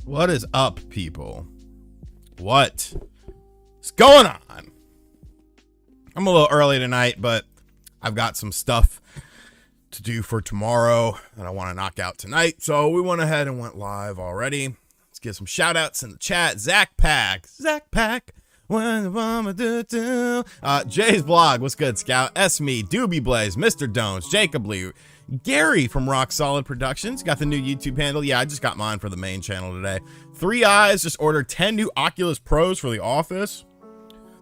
What is up, people? What is going on? I'm a little early tonight, but I've got some stuff to do for tomorrow that I want to knock out tonight. So we went ahead and went live already. Let's get some shout outs in the chat. Zach Pack. Jay's Blog. What's good, Scout? S.Me. Doobie Blaze. Mr. Dones. Jacob Lee. Gary from Rock Solid Productions. Got the new YouTube handle. Yeah, I just got mine for the main channel today. 3 Eyes just ordered 10 new Oculus Pros for the office.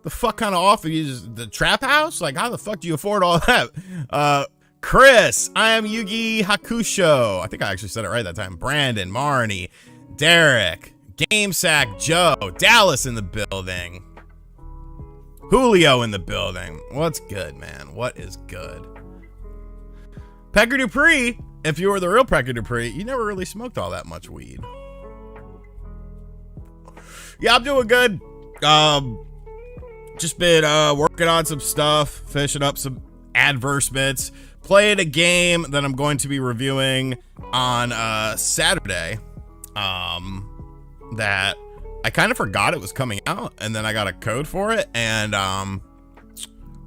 The fuck kind of office? You just the trap house? Like, how the fuck do you afford all that? Chris, I am Yugi Hakusho. I think I actually said it right that time. Brandon, Marnie, Derek, GameSack Joe, Dallas in the building. Julio in the building. What's good, man? What is good? Pecker Dupree, if you were the real Pecker Dupree, you never really smoked all that much weed. Yeah, I'm doing good. Just been working on some stuff, finishing up some advertisements, playing a game that I'm going to be reviewing on Saturday. That I kind of forgot it was coming out, and then I got a code for it, and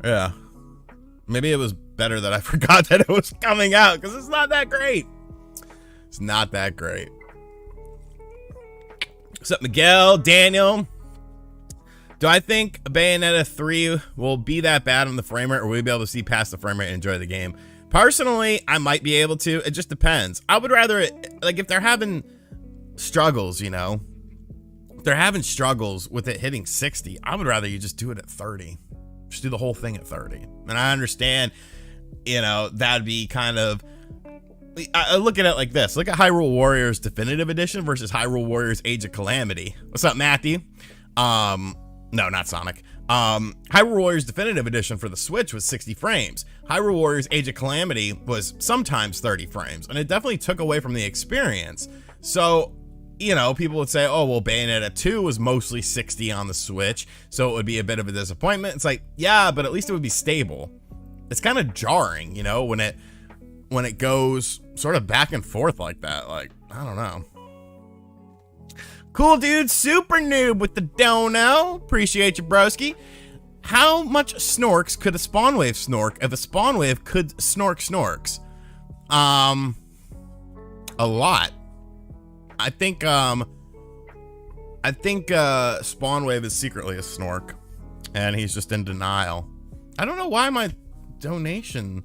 yeah, maybe it was better that I forgot that it was coming out, because it's not that great. It's not that great. What's up, Miguel? Daniel? Do I think Bayonetta 3 will be that bad on the frame rate, or will we be able to see past the frame rate and enjoy the game? Personally, I might be able to. It just depends. I would rather, like, if they're having struggles, you know, if they're having struggles with it hitting 60, I would rather you just do it at 30. Just do the whole thing at 30. And I understand, you know, that'd be kind of, I look at it like this. Look at Hyrule Warriors Definitive Edition versus Hyrule Warriors Age of Calamity. What's up, Matthew? No, not Sonic. Hyrule Warriors Definitive Edition for the Switch was 60 frames. Hyrule Warriors Age of Calamity was sometimes 30 frames, and it definitely took away from the experience. So, you know, people would say, oh, well, Bayonetta 2 was mostly 60 on the Switch, so it would be a bit of a disappointment. It's like, yeah, but at least it would be stable. It's kind of jarring, you know, when it goes sort of back and forth like that. Like, I don't know. Cool dude, super noob with the dono. Appreciate you, broski. How much snorks could a spawn wave snork if a spawn wave could snorks? A lot. I think spawn wave is secretly a snork, and he's just in denial. I don't know why my donation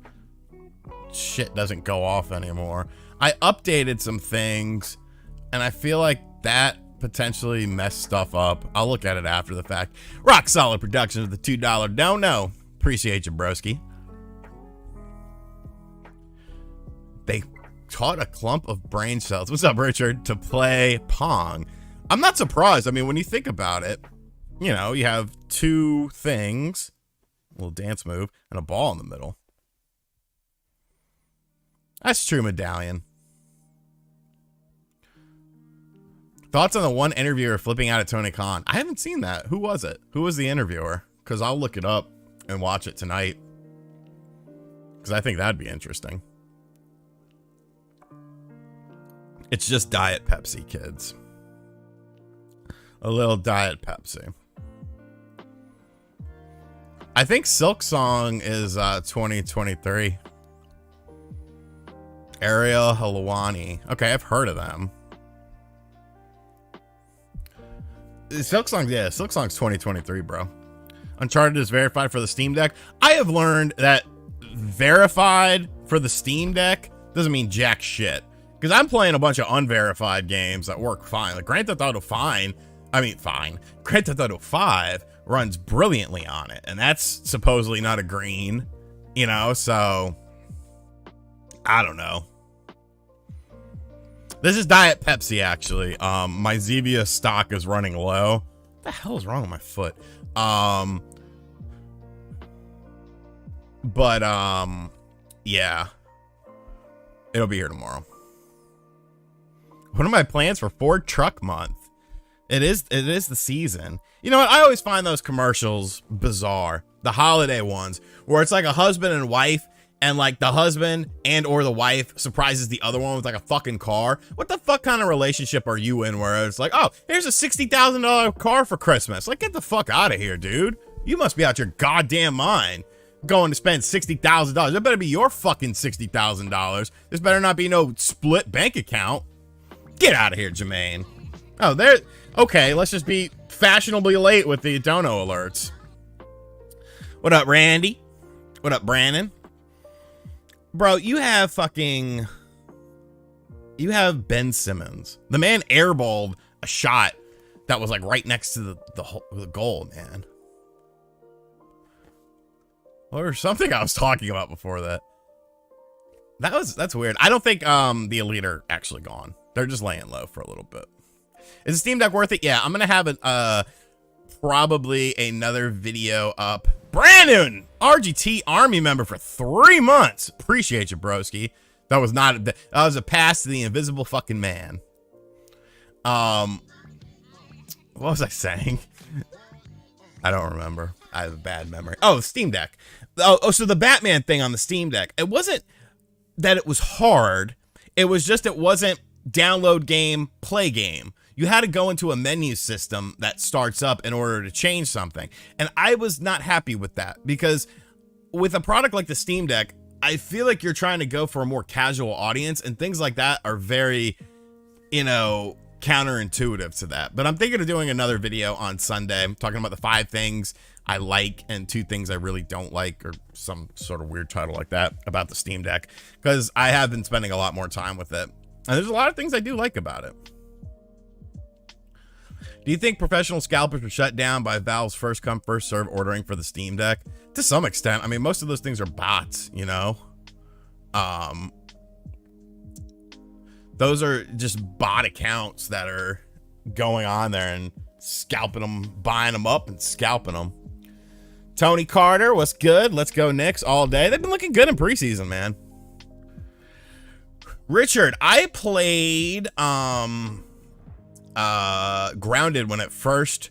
shit doesn't go off anymore. I updated some things, and I feel like that potentially messed stuff up. I'll look at it after the fact. Rock Solid Productions with the $2 dono. Appreciate you, broski. They taught a clump of brain cells, what's up, Richard, to play Pong. I'm not surprised. I mean, when you think about it, you know, you have two things, a little dance move, and a ball in the middle. That's true, Medallion. Thoughts on the one interviewer flipping out at Tony Khan? I haven't seen that. Who was it? Who was the interviewer? Because I'll look it up and watch it tonight. Because I think that'd be interesting. It's just Diet Pepsi, kids. A little Diet Pepsi. I think Silk Song is 2023. Ariel Helwani. Okay, I've heard of them. Silk Song, yeah, Silk Song's 2023, bro. Uncharted is verified for the Steam Deck. I have learned that verified for the Steam Deck doesn't mean jack shit. Because I'm playing a bunch of unverified games that work fine. Like Grand Theft Auto Grand Theft Auto 5 runs brilliantly on it. And that's supposedly not a green, you know, so I don't know. This is Diet Pepsi, actually. My Zevia stock is running low. What the hell is wrong with my foot? Yeah. It'll be here tomorrow. What are my plans for Ford Truck Month? It is the season. You know what? I always find those commercials bizarre. The holiday ones, where it's like a husband and wife, and like the husband and or the wife surprises the other one with like a fucking car. What the fuck kind of relationship are you in where it's like, oh, here's a $60,000 car for Christmas? Like, get the fuck out of here, dude. You must be out your goddamn mind going to spend $60,000. It better be your fucking $60,000. This better not be no split bank account. Get out of here, Jermaine. Oh, there. Okay, let's just be fashionably late with the dono alerts. What up, Randy? What up, Brandon? Bro, you have Ben Simmons. The man airballed a shot that was like right next to the goal, man. Or something I was talking about before that. That's weird. I don't think the Elite are actually gone. They're just laying low for a little bit. Is the Steam Deck worth it? Yeah, I'm gonna have probably another video up. Brandon, RGT Army member for 3 months. Appreciate you, broski. That was a pass to the invisible fucking man. What was I saying? I don't remember. I have a bad memory. Oh, Steam Deck. Oh, so the Batman thing on the Steam Deck. It wasn't that it was hard. It was just it wasn't download game, play game. You had to go into a menu system that starts up in order to change something. And I was not happy with that because with a product like the Steam Deck, I feel like you're trying to go for a more casual audience and things like that are very, counterintuitive to that. But I'm thinking of doing another video on Sunday. I'm talking about the 5 things I like and 2 things I really don't like, or some sort of weird title like that about the Steam Deck, because I have been spending a lot more time with it. And there's a lot of things I do like about it. Do you think professional scalpers were shut down by Valve's first come first serve ordering for the Steam Deck? To some extent. I mean, most of those things are bots, Those are just bot accounts that are going on there and scalping them, buying them up and scalping them. Tony Carter, what's good? Let's go Knicks all day. They've been looking good in preseason, man. Richard, I played Grounded when it first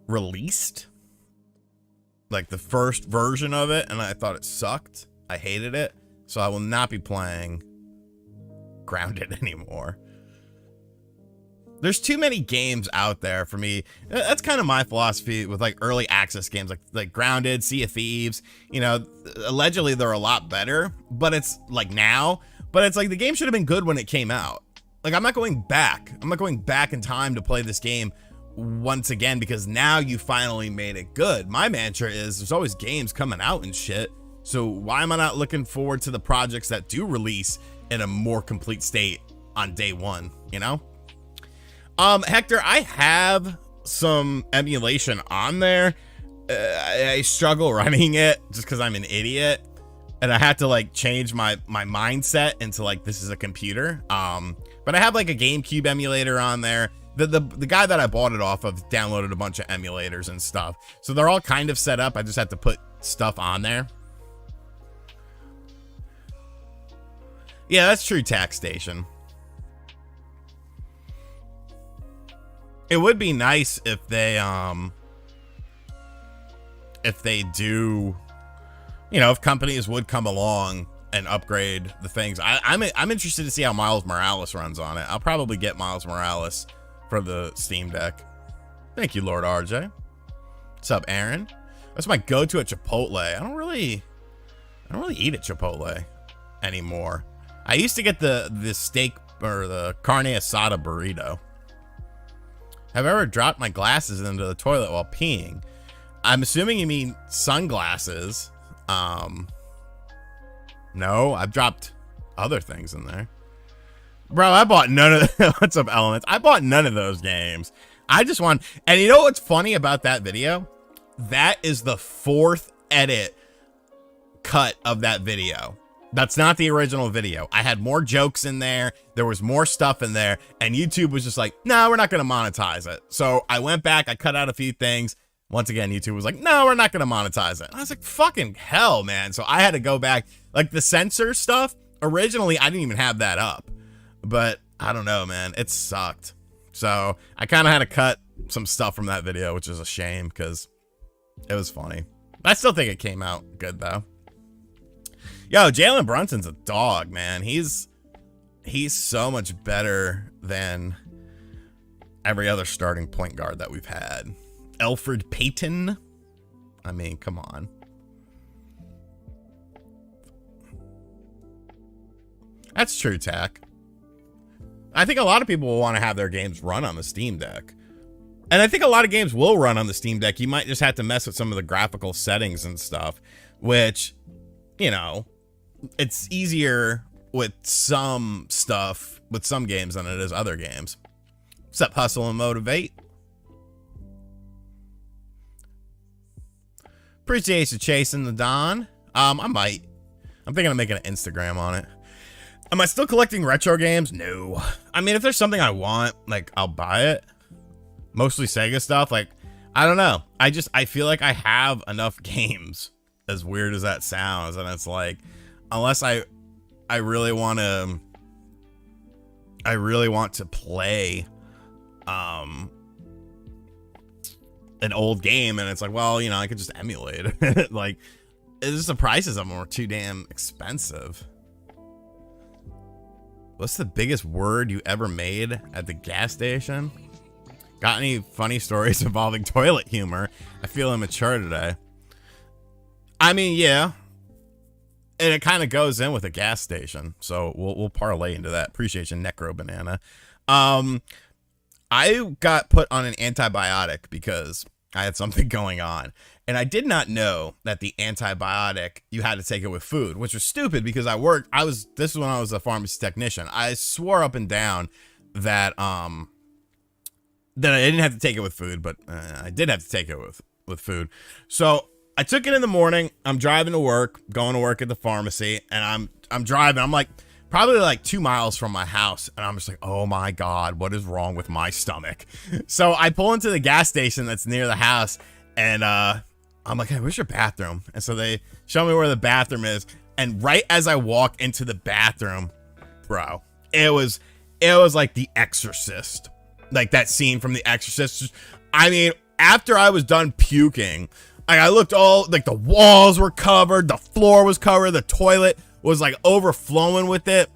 released, like the first version of it, and I thought it sucked. I hated it, so I will not be playing Grounded anymore. There's too many games out there for me. That's kind of my philosophy with like early access games like Grounded, Sea of Thieves. Allegedly they're a lot better, but it's like now. But it's like the game should have been good when it came out. Like I'm not going back in time to play this game once again because now you finally made it good. My mantra is there's always games coming out and shit. So why am I not looking forward to the projects that do release in a more complete state on day one, Hector, I have some emulation on there. I struggle running it just because I'm an idiot. And I had to like change my mindset into like, this is a computer. But I have like a GameCube emulator on there. The guy that I bought it off of downloaded a bunch of emulators and stuff. So they're all kind of set up. I just had to put stuff on there. Yeah, that's true, Tax Station. It would be nice if they do, if companies would come along and upgrade the things. I'm interested to see how Miles Morales runs on it. I'll probably get Miles Morales for the Steam Deck. Thank you, Lord RJ. What's up, Aaron? That's my go-to at Chipotle. I don't really eat at Chipotle anymore. I used to get the steak or the carne asada burrito. Have I ever dropped my glasses into the toilet while peeing? I'm assuming you mean sunglasses. No, I've dropped other things in there. Bro, I bought none of what's up, Elements? I bought none of those games. I just want, and you know what's funny about that video? That is the 4th edit cut of that video. That's not the original video. I had more jokes in there. There was more stuff in there. And YouTube was just like, no, we're not going to monetize it. So I went back. I cut out a few things. Once again, YouTube was like, no, we're not going to monetize it. And I was like, fucking hell, man. So I had to go back. Like the censor stuff, originally, I didn't even have that up. But I don't know, man. It sucked. So I kind of had to cut some stuff from that video, which is a shame because it was funny. I still think it came out good, though. Yo, Jalen Brunson's a dog, man. He's so much better than every other starting point guard that we've had. Elfrid Payton. I mean, come on. That's true, Tack. I think a lot of people will want to have their games run on the Steam Deck. And I think a lot of games will run on the Steam Deck. You might just have to mess with some of the graphical settings and stuff, which, you know, it's easier with some stuff, with some games than it is other games. What's up, Hustle and Motivate? Appreciate you chasing the Don. I might. I'm thinking of making an Instagram on it. Am I still collecting retro games? No. I mean, if there's something I want, like, I'll buy it. Mostly Sega stuff. Like, I don't know. I feel like I have enough games, as weird as that sounds. And it's like, unless I really want to play, an old game, and it's like, well, you know, I could just emulate it. Like, it's just the prices of them are too damn expensive. What's the biggest word you ever made at the gas station? Got any funny stories involving toilet humor? I feel immature today. I mean, yeah. And it kind of goes in with a gas station. So we'll parlay into that. Appreciate you, Necro Banana. I got put on an antibiotic because I had something going on. And I did not know that the antibiotic, you had to take it with food, which was stupid because this is when I was a pharmacy technician. I swore up and down that I didn't have to take it with food, but I did have to take it with food. So I took it in the morning. I'm driving to work, going to work at the pharmacy, and I'm driving. I'm like probably like 2 miles from my house, and I'm just like, oh my God, what is wrong with my stomach? So I pull into the gas station that's near the house, and I'm like, hey, where's your bathroom? And so they show me where the bathroom is, and right as I walk into the bathroom, bro, it was like The Exorcist. Like that scene from The Exorcist. I mean, after I was done puking, I looked all, like the walls were covered, the floor was covered, the toilet was like overflowing with it.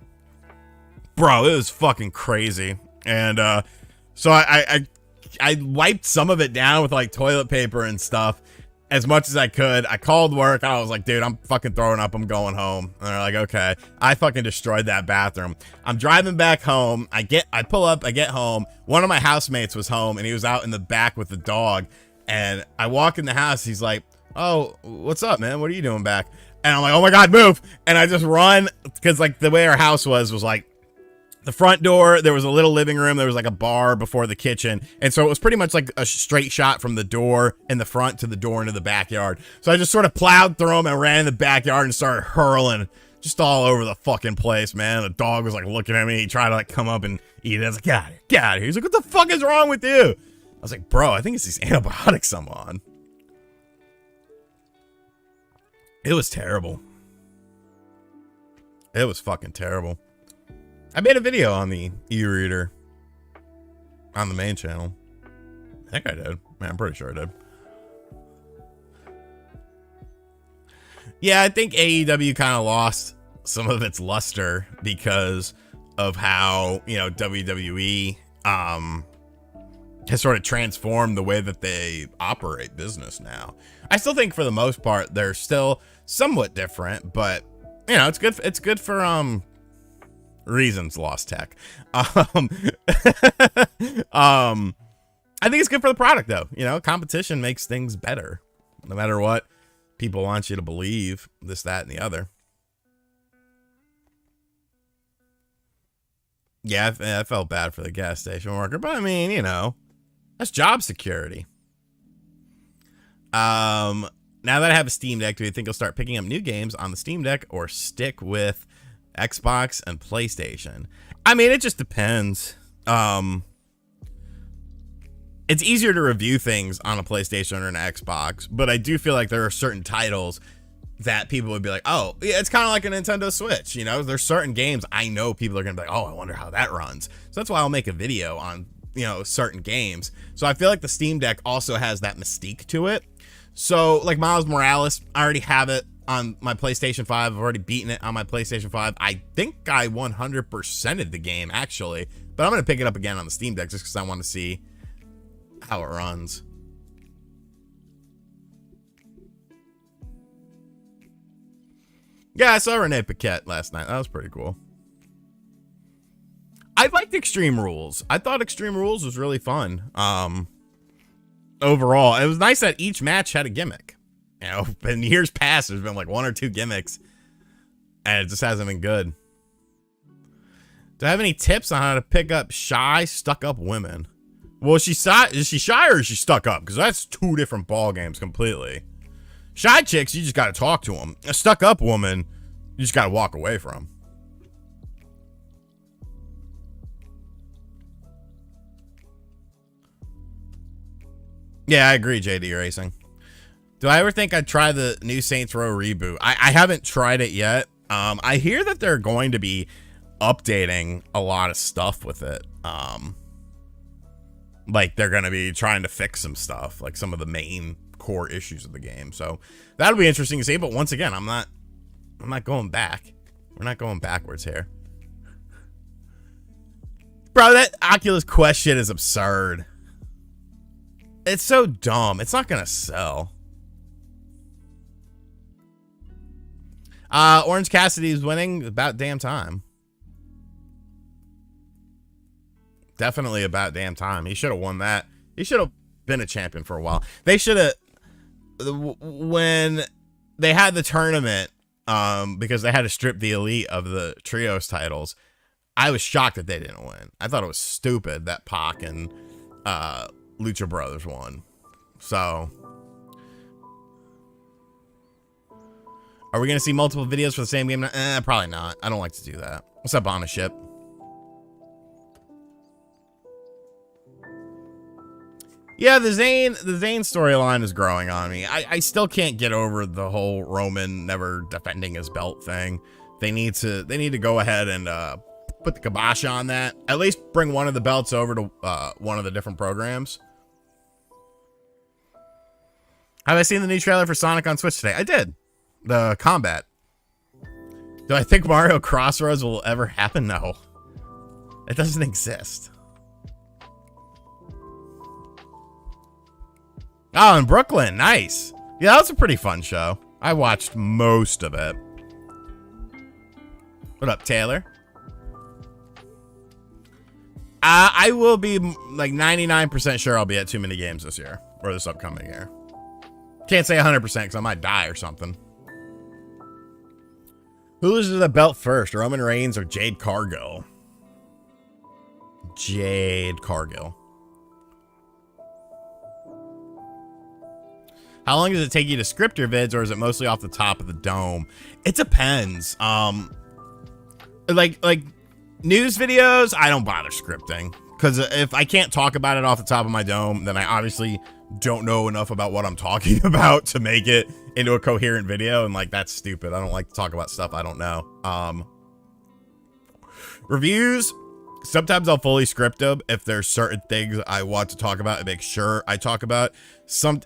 Bro, it was fucking crazy. And so I wiped some of it down with like toilet paper and stuff as much as I could. I called work. I was like, dude, I'm fucking throwing up. I'm going home. And they're like, okay. I fucking destroyed that bathroom. I'm driving back home. I pull up, I get home. One of my housemates was home and he was out in the back with the dog. And I walk in the house. He's like, oh, what's up, man? What are you doing back? And I'm like, oh my God, move. And I just run because like the way our house was like, the front door, there was a little living room, there was like a bar before the kitchen, and so it was pretty much like a straight shot from the door in the front to the door into the backyard. So I just sort of plowed through them and ran in the backyard and started hurling just all over the fucking place, man. The dog was like looking at me, he tried to like come up and eat it. I was like, get out of here, get out of here. He's like, what the fuck is wrong with you? I was like, bro, I think it's these antibiotics I'm on. It was terrible. It was fucking terrible. I made a video on the e-reader on the main channel. I think I did. Man, I'm pretty sure I did. Yeah, I think AEW kind of lost some of its luster because of how, you know, WWE has sort of transformed the way that they operate business now. I still think for the most part they're still somewhat different, but you know, it's good for reasons, Lost Tech. I think it's good for the product though. You know, competition makes things better. No matter what people want you to believe, this, that, and the other. Yeah, I felt bad for the gas station worker, but I mean, you know, that's job security. Now that I have a Steam Deck, do you think I'll start picking up new games on the Steam Deck or stick with Xbox and PlayStation? I mean, it just depends. It's easier to review things on a PlayStation or an Xbox, but I do feel like there are certain titles that people would be like, oh, yeah, it's kind of like a Nintendo Switch. You know, there's certain games I know people are going to be like, oh, I wonder how that runs. So that's why I'll make a video on, you know, certain games. So I feel like the Steam Deck also has that mystique to it. So like Miles Morales, I already have it. on my PlayStation 5. I've already beaten it on my PlayStation 5. I think I 100%ed the game, actually. But I'm going to pick it up again on the Steam Deck just because I want to see how it runs. Yeah, I saw Renee Paquette last night. That was pretty cool. I liked Extreme Rules. I thought Extreme Rules was really fun. Overall, it was nice that each match had a gimmick. You know, in years past, there's been like 1 or 2 gimmicks, and it just hasn't been good. Do I have any tips on how to pick up shy, stuck-up women? Well, is she shy or is she stuck up? Because that's 2 different ball games completely. Shy chicks, you just got to talk to them. A stuck-up woman, you just got to walk away from. Yeah, I agree, JD Racing. Do I ever think I'd try the new Saints Row reboot? I haven't tried it yet. I hear that they're going to be updating a lot of stuff with it. Like they're going to be trying to fix some stuff, like some of the main core issues of the game. So that'll be interesting to see. But once again, I'm not going back. We're not going backwards here. Bro, that Oculus Quest shit is absurd. It's so dumb. It's not gonna sell. Orange Cassidy's winning. About damn time. Definitely about damn time. He should have won that. He should have been a champion for a while. They should have, when they had the tournament, because they had to strip the Elite of the trios titles. I was shocked that they didn't win. I thought it was stupid that Pac and Lucha Brothers won. So, are we gonna see multiple videos for the same game? Probably not. I don't like to do that. What's up, on a ship? Yeah, the Zayn storyline is growing on me. I still can't get over the whole Roman never defending his belt thing. They need to go ahead and put the kibosh on that. At least bring one of the belts over to one of the different programs. Have I seen the new trailer for Sonic on Switch today? I did. The combat. Do I think Mario Crossroads will ever happen? No. It doesn't exist. Oh, in Brooklyn. Nice. Yeah, that was a pretty fun show. I watched most of it. What up, Taylor? I will be like 99% sure I'll be at too many games this year. Or this upcoming year. Can't say 100% because I might die or something. Who loses the belt first? Roman Reigns or Jade Cargill? Jade Cargill. How long does it take you to script your vids, or is it mostly off the top of the dome? It depends. Like news videos, I don't bother scripting. Because if I can't talk about it off the top of my dome, then I obviously don't know enough about what I'm talking about to make it into a coherent video. And like, that's stupid. I don't like to talk about stuff I don't know. Reviews, sometimes I'll fully script them if there's certain things I want to talk about and make sure I talk about.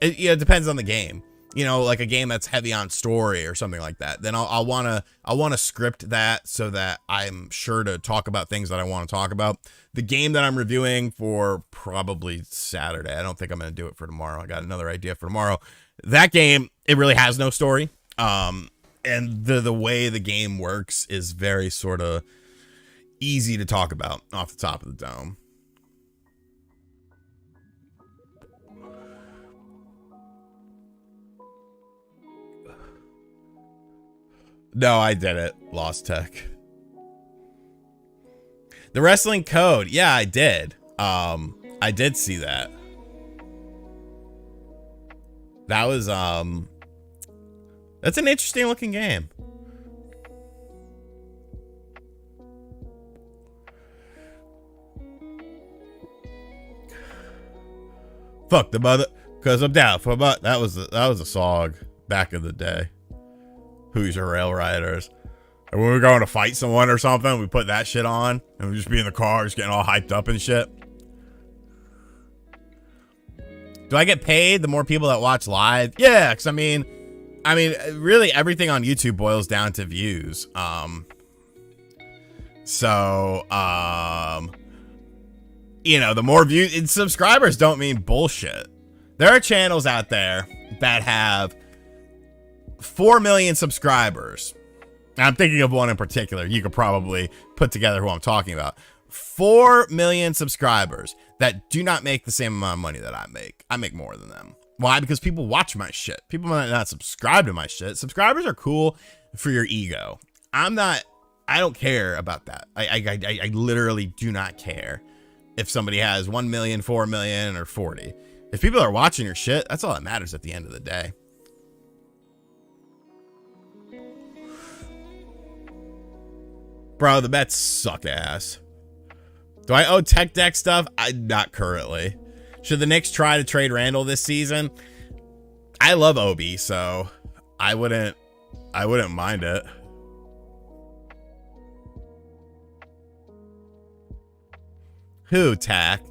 It depends on the game. You know, like a game that's heavy on story or something like that. Then I'll want to script that so that I'm sure to talk about things that I want to talk about. The game that I'm reviewing for probably Saturday. I don't think I'm going to do it for tomorrow. I got another idea for tomorrow. That game, it really has no story. And the way the game works is very sort of easy to talk about off the top of the dome. No, I did it. Lost Tech. The Wrestling Code. Yeah, I did. I did see that. That was, that's an interesting looking game. Fuck the mother, cause I'm down for but that was a song back in the day. Who's your rail riders? And when we were going to fight someone or something, we put that shit on and we'd just be in the car, just getting all hyped up and shit. Do I get paid the more people that watch live? Yeah, because I mean, I mean, really everything on YouTube boils down to views. You know, the more views and subscribers don't mean bullshit. There are channels out there that have 4 million subscribers. I'm thinking of one in particular. You could probably put together who I'm talking about. 4 million subscribers that do not make the same amount of money that I make. I make more than them. Why? Because people watch my shit. People might not subscribe to my shit. Subscribers are cool for your ego. I don't care about that. I literally do not care if somebody has 1 million, 4 million, or 40. If people are watching your shit, that's all that matters at the end of the day. Bro, the Mets suck ass. Do I owe Tech Deck stuff? Not currently. Should the Knicks try to trade Randall this season? I love Obi, so I wouldn't mind it. Who, Tack?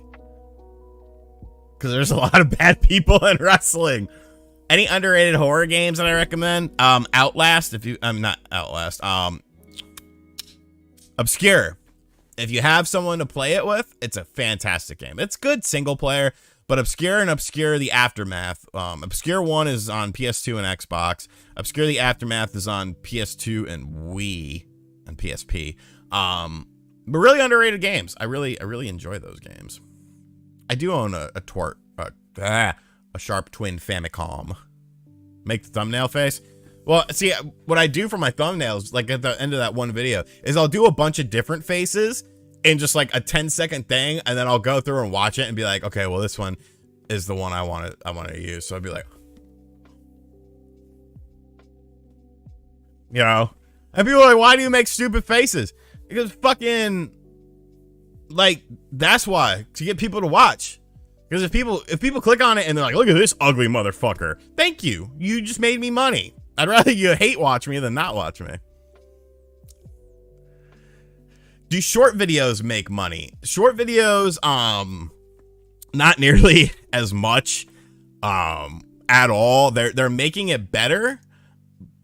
Because there's a lot of bad people in wrestling. Any underrated horror games that I recommend? Outlast, if you, not Outlast, Obscure. If you have someone to play it with, it's a fantastic game. It's good single player, but Obscure and Obscure the Aftermath. Obscure 1 is on PS2 and Xbox. Obscure the Aftermath is on PS2 and Wii and PSP. But really underrated games. I really enjoy those games. I do own a Sharp Twin Famicom. Make the thumbnail face. Well, see, what I do for my thumbnails, like at the end of that one video, is I'll do a bunch of different faces in just like a 10-second thing, and then I'll go through and watch it and be like, okay, well, this one is the one I want to use. So I'd be like, you know, and people are like, why do you make stupid faces? Because fucking, like, that's why, to get people to watch. Because if people click on it and they're like, look at this ugly motherfucker, thank you, you just made me money. I'd rather you hate watch me than not watch me. Do short videos make money? Short videos, not nearly as much, at all. They're making it better,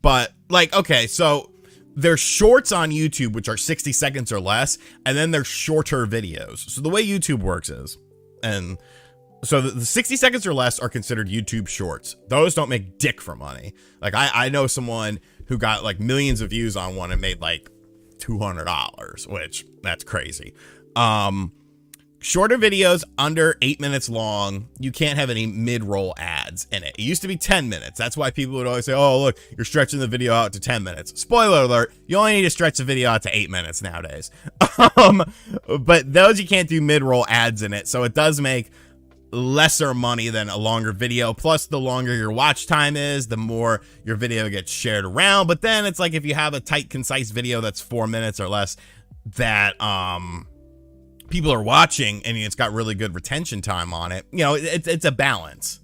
but like, okay, so there's shorts on YouTube, which are 60 seconds or less, and then there's shorter videos. So the way YouTube works is, and so the 60 seconds or less are considered YouTube shorts. Those don't make dick for money. Like I know someone who got like millions of views on one and made like $200, which that's crazy. Shorter videos under 8 minutes long, you can't have any mid-roll ads in it. It used to be 10 minutes. That's why people would always say, oh, look, you're stretching the video out to 10 minutes. Spoiler alert, you only need to stretch the video out to 8 minutes nowadays. But those you can't do mid-roll ads in it, so it does make lesser money than a longer video. Plus, the longer your watch time is, the more your video gets shared around. But then it's like if you have a tight, concise video that's 4 minutes or less that people are watching and it's got really good retention time on it, you know, it's a balance.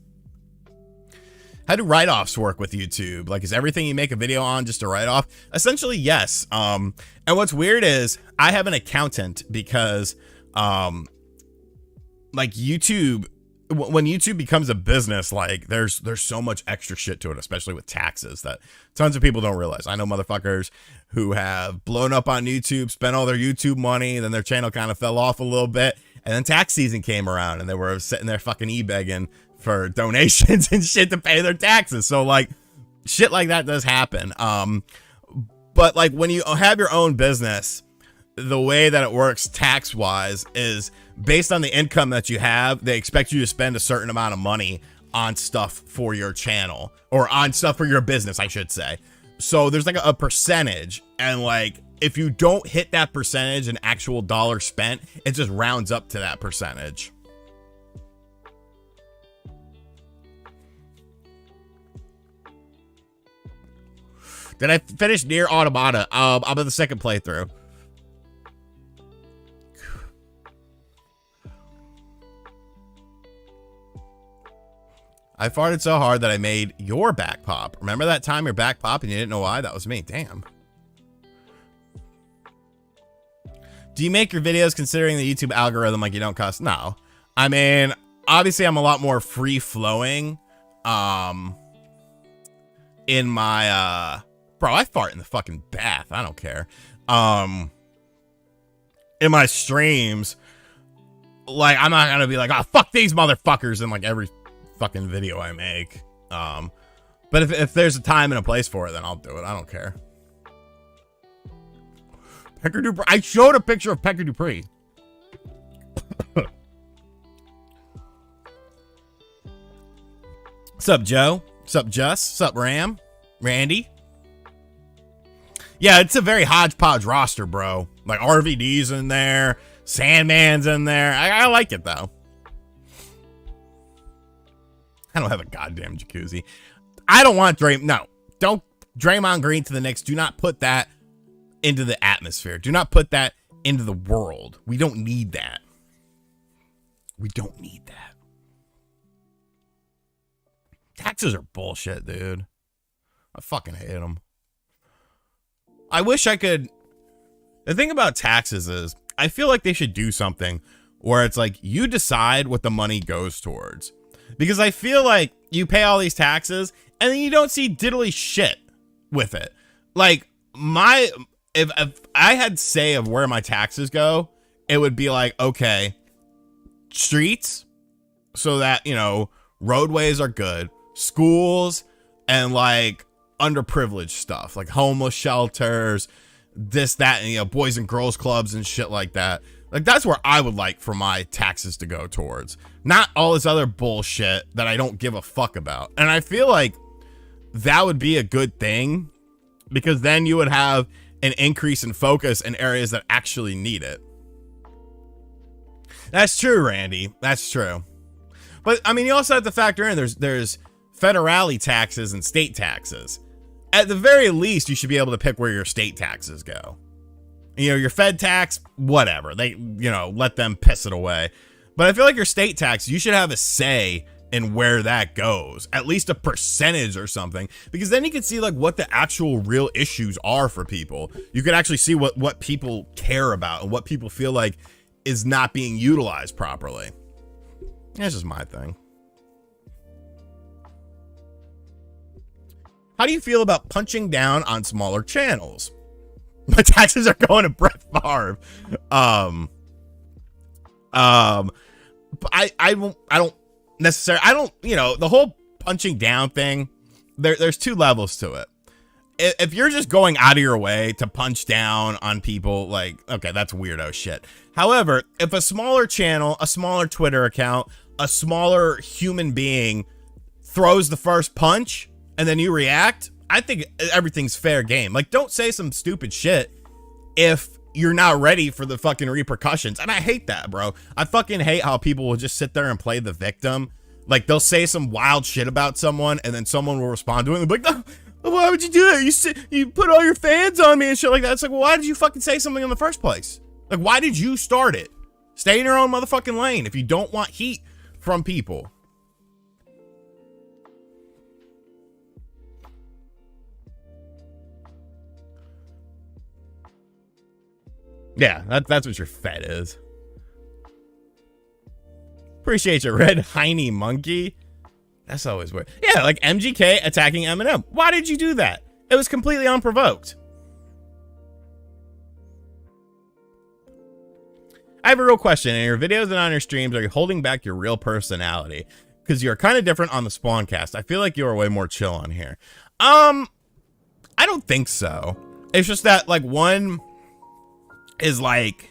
How do write-offs work with YouTube? Like, is everything you make a video on just a write-off? Essentially, yes. And what's weird is I have an accountant because like YouTube, when YouTube becomes a business, like there's so much extra shit to it, especially with taxes, that tons of people don't realize. I know motherfuckers who have blown up on YouTube, spent all their YouTube money, then their channel kind of fell off a little bit, and then tax season came around and they were sitting there fucking e-begging for donations and shit to pay their taxes. So like shit like that does happen. But like when you have your own business, the way that it works tax wise is based on the income that you have. They expect you to spend a certain amount of money on stuff for your channel, or on stuff for your business, I should say. So there's like a percentage, and like if you don't hit that percentage in actual dollars spent, it just rounds up to that percentage. Did I finish Nier Automata? I'm in the second playthrough. I farted so hard that I made your back pop. Remember that time your back popped and you didn't know why? That was me. Damn. Do you make your videos considering the YouTube algorithm like you don't cuss? No. I mean, obviously I'm a lot more free flowing. in my bro, I fart in the fucking bath. I don't care. In my streams, like, I'm not gonna be like, oh, fuck these motherfuckers in like every fucking video I make. But if there's a time and a place for it, then I'll do it. I don't care. Pecker Dupree. I showed a picture of Pecker Dupree. Sup, Joe? Sup, Jess? Sup, Ram? Randy? Yeah, it's a very hodgepodge roster, bro. Like, RVD's in there. Sandman's in there. I like it, though. I don't have a goddamn jacuzzi. I don't want No, don't Draymond Green to the Knicks. Do not put that into the atmosphere. Do not put that into the world. We don't need that. We don't need that. Taxes are bullshit, dude. I fucking hate them. I wish I could. The thing about taxes is, I feel like they should do something where it's like you decide what the money goes towards. Because I feel like you pay all these taxes and then you don't see diddly shit with it. Like, if I had say of where my taxes go, it would be like, okay, streets, so that, you know, roadways are good, schools, and like underprivileged stuff, like homeless shelters, this, that, and, you know, boys and girls clubs and shit like that. Like, that's where I would like for my taxes to go towards. Not all this other bullshit that I don't give a fuck about. And I feel like that would be a good thing, because then you would have an increase in focus in areas that actually need it. That's true, Randy. That's true. But, I mean, you also have to factor in there's federale taxes and state taxes. At the very least, you should be able to pick where your state taxes go. You know, your Fed tax, whatever. They, you know, let them piss it away. But I feel like your state tax, you should have a say in where that goes. At least a percentage or something. Because then you can see, like, what the actual real issues are for people. You can actually see what people care about and what people feel like is not being utilized properly. That's just my thing. How do you feel about punching down on smaller channels? My taxes are going to Brett Favre. I don't necessarily, you know, the whole punching down thing, there's two levels to it. If you're just going out of your way to punch down on people, like, okay, that's weirdo shit. However, if a smaller channel, a smaller Twitter account, a smaller human being throws the first punch and then you react, I think everything's fair game. Like, don't say some stupid shit if you're not ready for the fucking repercussions. And I hate that, bro. I fucking hate how people will just sit there and play the victim. Like, they'll say some wild shit about someone and then someone will respond to it and be like, no, why would you do that? You put all your fans on me and shit like that. It's like, well, why did you fucking say something in the first place? Like, why did you start it? Stay in your own motherfucking lane if you don't want heat from people. Yeah, that's what your Fed is. Appreciate your red hiney monkey. That's always weird. Yeah, like MGK attacking Eminem. Why did you do that? It was completely unprovoked. I have a real question. In your videos and on your streams, are you holding back your real personality? Because you're kind of different on the Spawncast. I feel like you are way more chill on here. I don't think so. It's just that, like, one is like,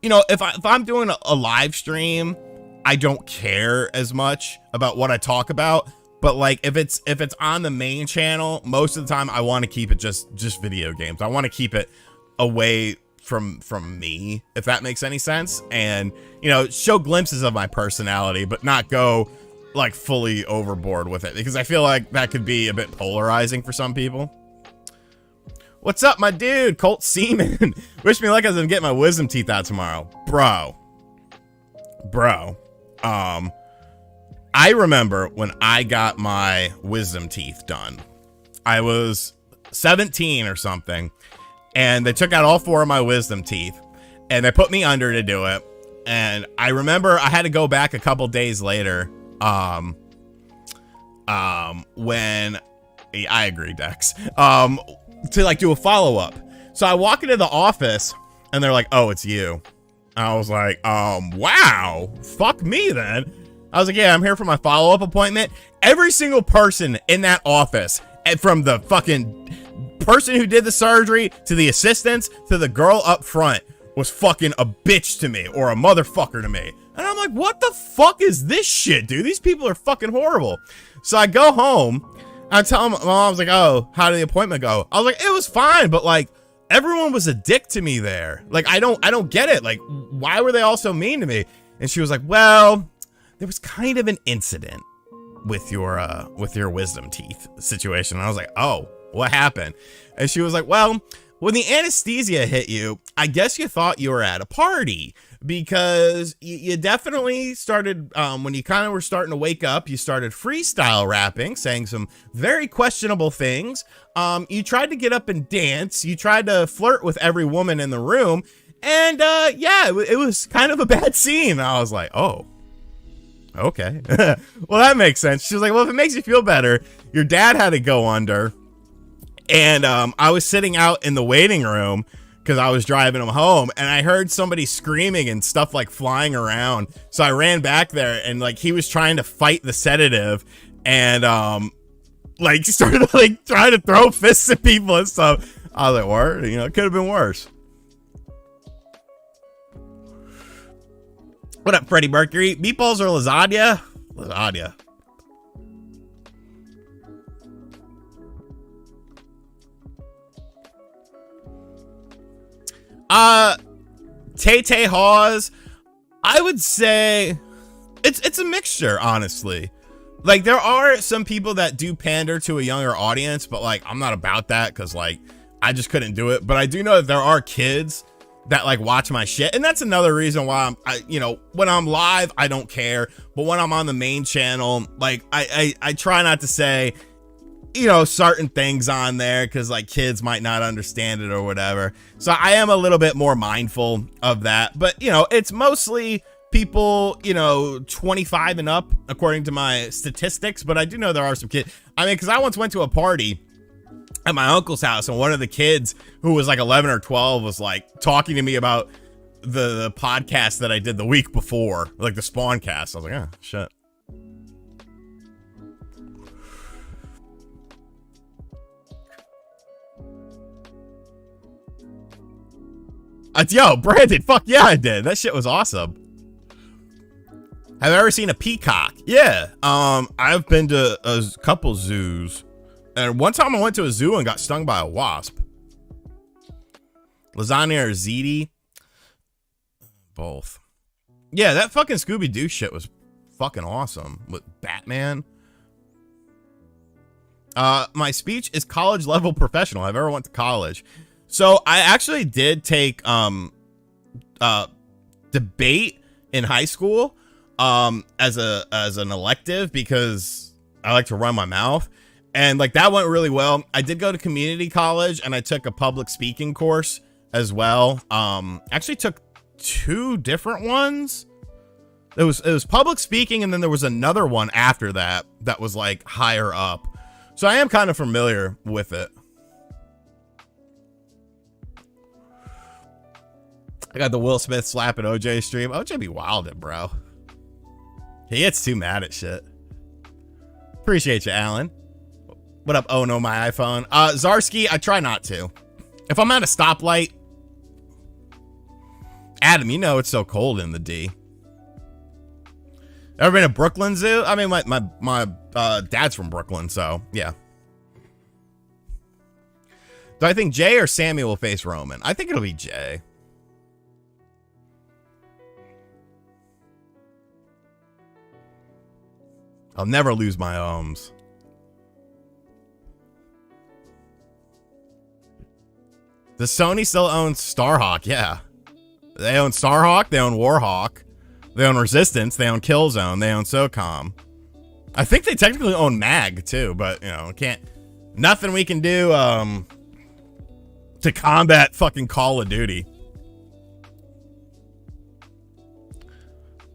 you know, if I'm doing a live stream, I don't care as much about what I talk about. But like, if it's on the main channel, most of the time I want to keep it just video games. I want to keep it away from me, if that makes any sense. And, you know, show glimpses of my personality, but not go like fully overboard with it, because I feel like that could be a bit polarizing for some people. What's up, my dude? Colt Seaman. Wish me luck as I'm getting my wisdom teeth out tomorrow. Bro. I remember when I got my wisdom teeth done. I was 17 or something, and they took out all 4 of my wisdom teeth, and they put me under to do it. And I remember I had to go back a couple days later, when I agree, Dex. To like do a follow-up. So I walk into the office and they're like, oh, it's you. I was like, wow, fuck me then. I was like, yeah, I'm here for my follow-up appointment. Every single person in that office, and from the fucking person who did the surgery to the assistants to the girl up front, was fucking a bitch to me or a motherfucker to me. And I'm like, what the fuck is this shit, dude? These people are fucking horrible. So I go home, I tell them, I was like, oh, how did the appointment go? I was like, it was fine, but like, everyone was a dick to me there. Like, I don't get it. Like, why were they all so mean to me? And she was like, well, there was kind of an incident with your wisdom teeth situation. And I was like, oh, what happened? And she was like, well, when the anesthesia hit you, I guess you thought you were at a party, because you definitely started, when you kind of were starting to wake up, you started freestyle rapping, saying some very questionable things. You tried to get up and dance. You tried to flirt with every woman in the room. And yeah, it was kind of a bad scene. I was like, oh, okay. Well, that makes sense. She was like, well, if it makes you feel better, your dad had to go under. And I was sitting out in the waiting room because I was driving him home, and I heard somebody screaming and stuff like flying around. So I ran back there, and like he was trying to fight the sedative, and like started like trying to throw fists at people and stuff. I was like, what? You know, it could have been worse. What up, Freddie Mercury? Meatballs or lasagna? Lasagna. Tay Hawes, I would say it's a mixture, honestly. Like, there are some people that do pander to a younger audience, but like, I'm not about that, because like, I just couldn't do it. But I do know that there are kids that like watch my shit, and that's another reason why you know, when I'm live, I don't care, but when I'm on the main channel, like I try not to say, you know, certain things on there because like kids might not understand it or whatever. So I am a little bit more mindful of that. But, you know, it's mostly people, you know, 25 and up, according to my statistics. But I do know there are some kids. I mean, because I once went to a party at my uncle's house, and one of the kids who was like 11 or 12 was like talking to me about the podcast that I did the week before, like the Spawn cast. I was like, oh, shit. Yo, Brandon, fuck yeah, I did. That shit was awesome. Have I ever seen a peacock? Yeah. I've been to a couple zoos. And one time I went to a zoo and got stung by a wasp. Lasagna or ziti? Both. Yeah, that fucking Scooby-Doo shit was fucking awesome. With Batman. My speech is college level professional. I've ever went to college. So I actually did take debate in high school as an elective because I like to run my mouth, and like that went really well. I did go to community college and I took a public speaking course as well. Actually took two different ones. It was public speaking, and then there was another one after that that was like higher up. So I am kind of familiar with it. I got the Will Smith slapping OJ stream. OJ be wildin', bro. He gets too mad at shit. Appreciate you, Alan. What up? Oh no, my iPhone. Zarski, I try not to. If I'm at a stoplight. Adam, you know it's so cold in the D. Ever been to Brooklyn Zoo? I mean, my dad's from Brooklyn, so yeah. Do I think Jay or Sammy will face Roman? I think it'll be Jay. I'll never lose my ohms. Does Sony still own Starhawk? Yeah. They own Starhawk, they own Warhawk, they own Resistance, they own Killzone, they own SOCOM. I think they technically own MAG too, but you know, nothing we can do to combat fucking Call of Duty.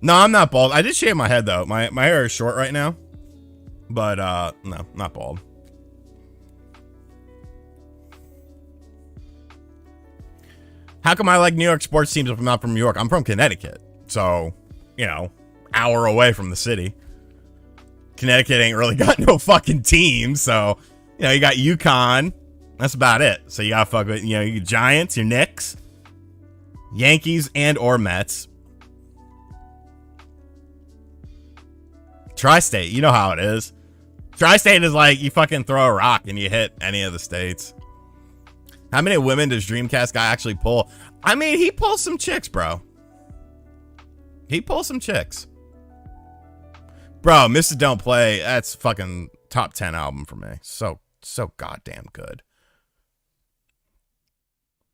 No, I'm not bald. I did shave my head though. My hair is short right now. But no, not bald. How come I like New York sports teams if I'm not from New York? I'm from Connecticut. So, you know, hour away from the city. Connecticut ain't really got no fucking team. So, you know, you got UConn. That's about it. So you gotta fuck with, you know, your Giants, your Knicks, Yankees, and or Mets. Tri-state, you know how it is. Tri-state is like you fucking throw a rock and you hit any of the states. How many women does Dreamcast guy actually pull? I mean, he pulls some chicks, bro. He pulls some chicks. Bro, Mrs. Don't Play, that's fucking top 10 album for me. So goddamn good.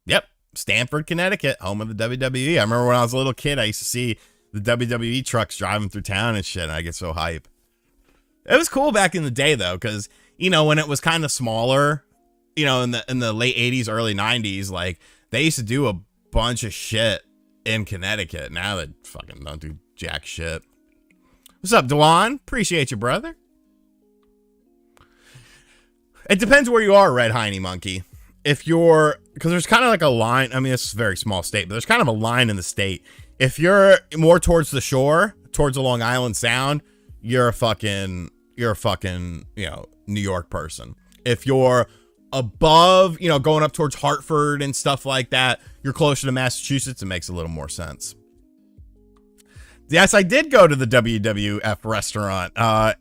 Yep. Stamford, Connecticut, home of the WWE. I remember when I was a little kid, I used to see the WWE trucks driving through town and shit, and I get so hype. It was cool back in the day, though, because, you know, when it was kind of smaller, you know, in the late 80s, early 90s, like, they used to do a bunch of shit in Connecticut. Now they fucking don't do jack shit. What's up, Dewan? Appreciate you, brother. It depends where you are, Red Heiny Monkey. If you're, because there's kind of like a line, I mean, it's a very small state, but there's kind of a line in the state. If you're more towards the shore, towards the Long Island Sound, you're a fucking, you know, New York person. If you're above, you know, going up towards Hartford and stuff like that, you're closer to Massachusetts. It makes a little more sense. Yes, I did go to the WWF restaurant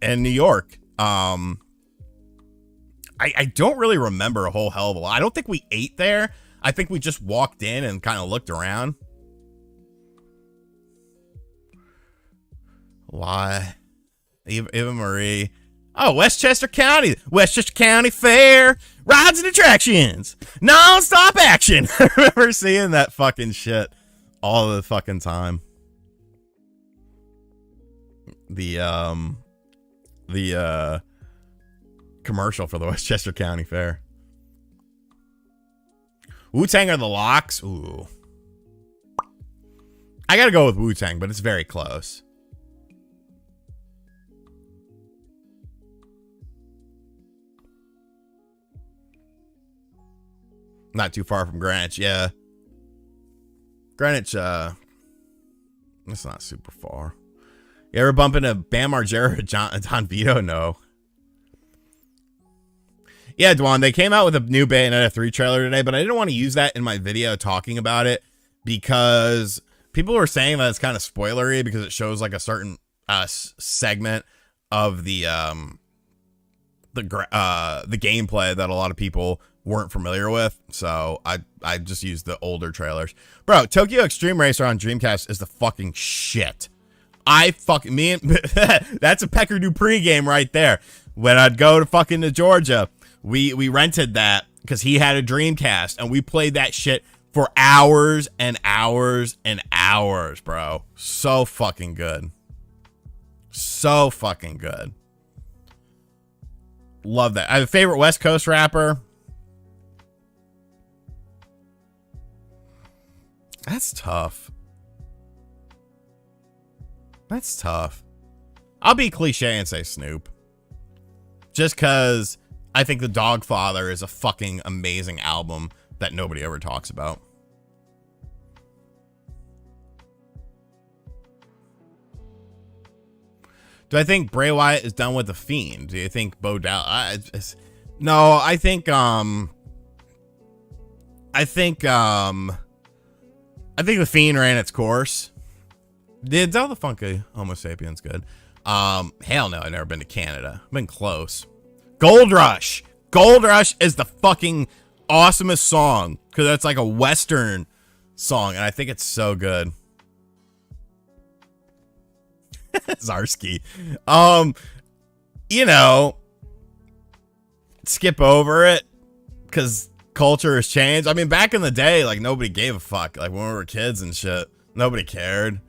in New York. I don't really remember a whole hell of a lot. I don't think we ate there. I think we just walked in and kind of looked around. Why? Eva Marie. Oh, Westchester County Fair. Rides and attractions. Non-stop action. I remember seeing that fucking shit all the fucking time. The commercial for the Westchester County Fair. Wu-Tang are the Locks. Ooh. I gotta go with Wu-Tang, but it's very close. Not too far from Greenwich, yeah. Greenwich, it's not super far. You ever bump into Bam Margera or Don Vito? No. Yeah, Dwan, they came out with a new Bayonetta 3 trailer today, but I didn't want to use that in my video talking about it because people were saying that it's kind of spoilery because it shows like a certain segment of the gameplay that a lot of people weren't familiar with. So I just used the older trailers. Bro, Tokyo Extreme Racer on Dreamcast is the fucking shit. That's a Pecker Dupree game right there. When I'd go to fucking to Georgia, we rented that because he had a Dreamcast and we played that shit for hours and hours and hours, bro. So fucking good. So fucking good. Love that. I have a favorite West Coast rapper. That's tough. That's tough. I'll be cliche and say Snoop. Just because I think The Dogfather is a fucking amazing album that nobody ever talks about. Do I think Bray Wyatt is done with The Fiend? Do you think Bo Dallas? No, I think The Fiend ran its course. Did Zelda Funky Homo Sapiens good? Hell no, I've never been to Canada. I've been close. Gold Rush. Gold Rush is the fucking awesomest song because that's like a Western song, and I think it's so good. Zarski. You know, skip over it because culture has changed. I mean, back in the day, like nobody gave a fuck. Like when we were kids and shit, nobody cared.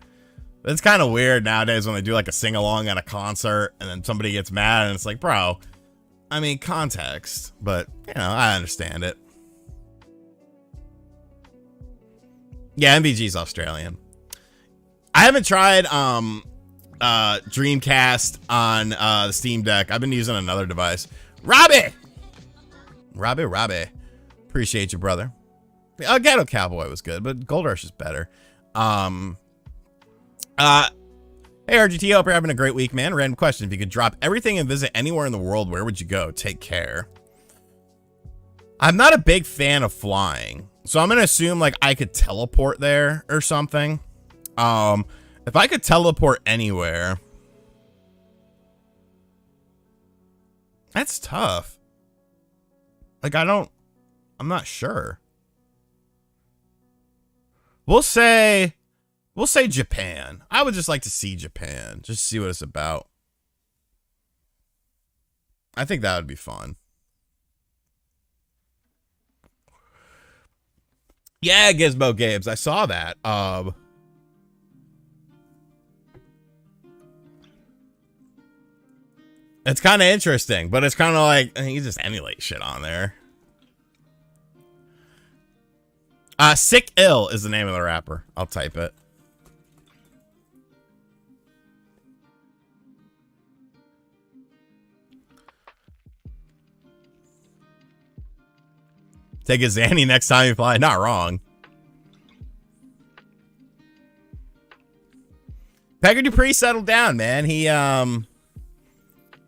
It's kind of weird nowadays when they do like a sing-along at a concert and then somebody gets mad and it's like, bro, I mean, context, but you know, I understand it. Yeah, MVG's Australian. I haven't tried Dreamcast on the Steam Deck. I've been using another device. Robbie. Appreciate you, brother. Ghetto Cowboy was good, but Gold Rush is better. Hey RGT, hope you're having a great week, man. Random question: if you could drop everything and visit anywhere in the world, where would you go? Take care. I'm not a big fan of flying, so I'm gonna assume like I could teleport there or something. If I could teleport anywhere, that's tough. Like I'm not sure. We'll say Japan. I would just like to see Japan, just see what it's about. I think that would be fun. Yeah, Gizmo Games. I saw that. It's kind of interesting, but it's kind of like you just emulate shit on there. Sick Ill is the name of the rapper. I'll type it. Take a Zanny next time you fly. Not wrong. Pegger Dupree settled down, man. He got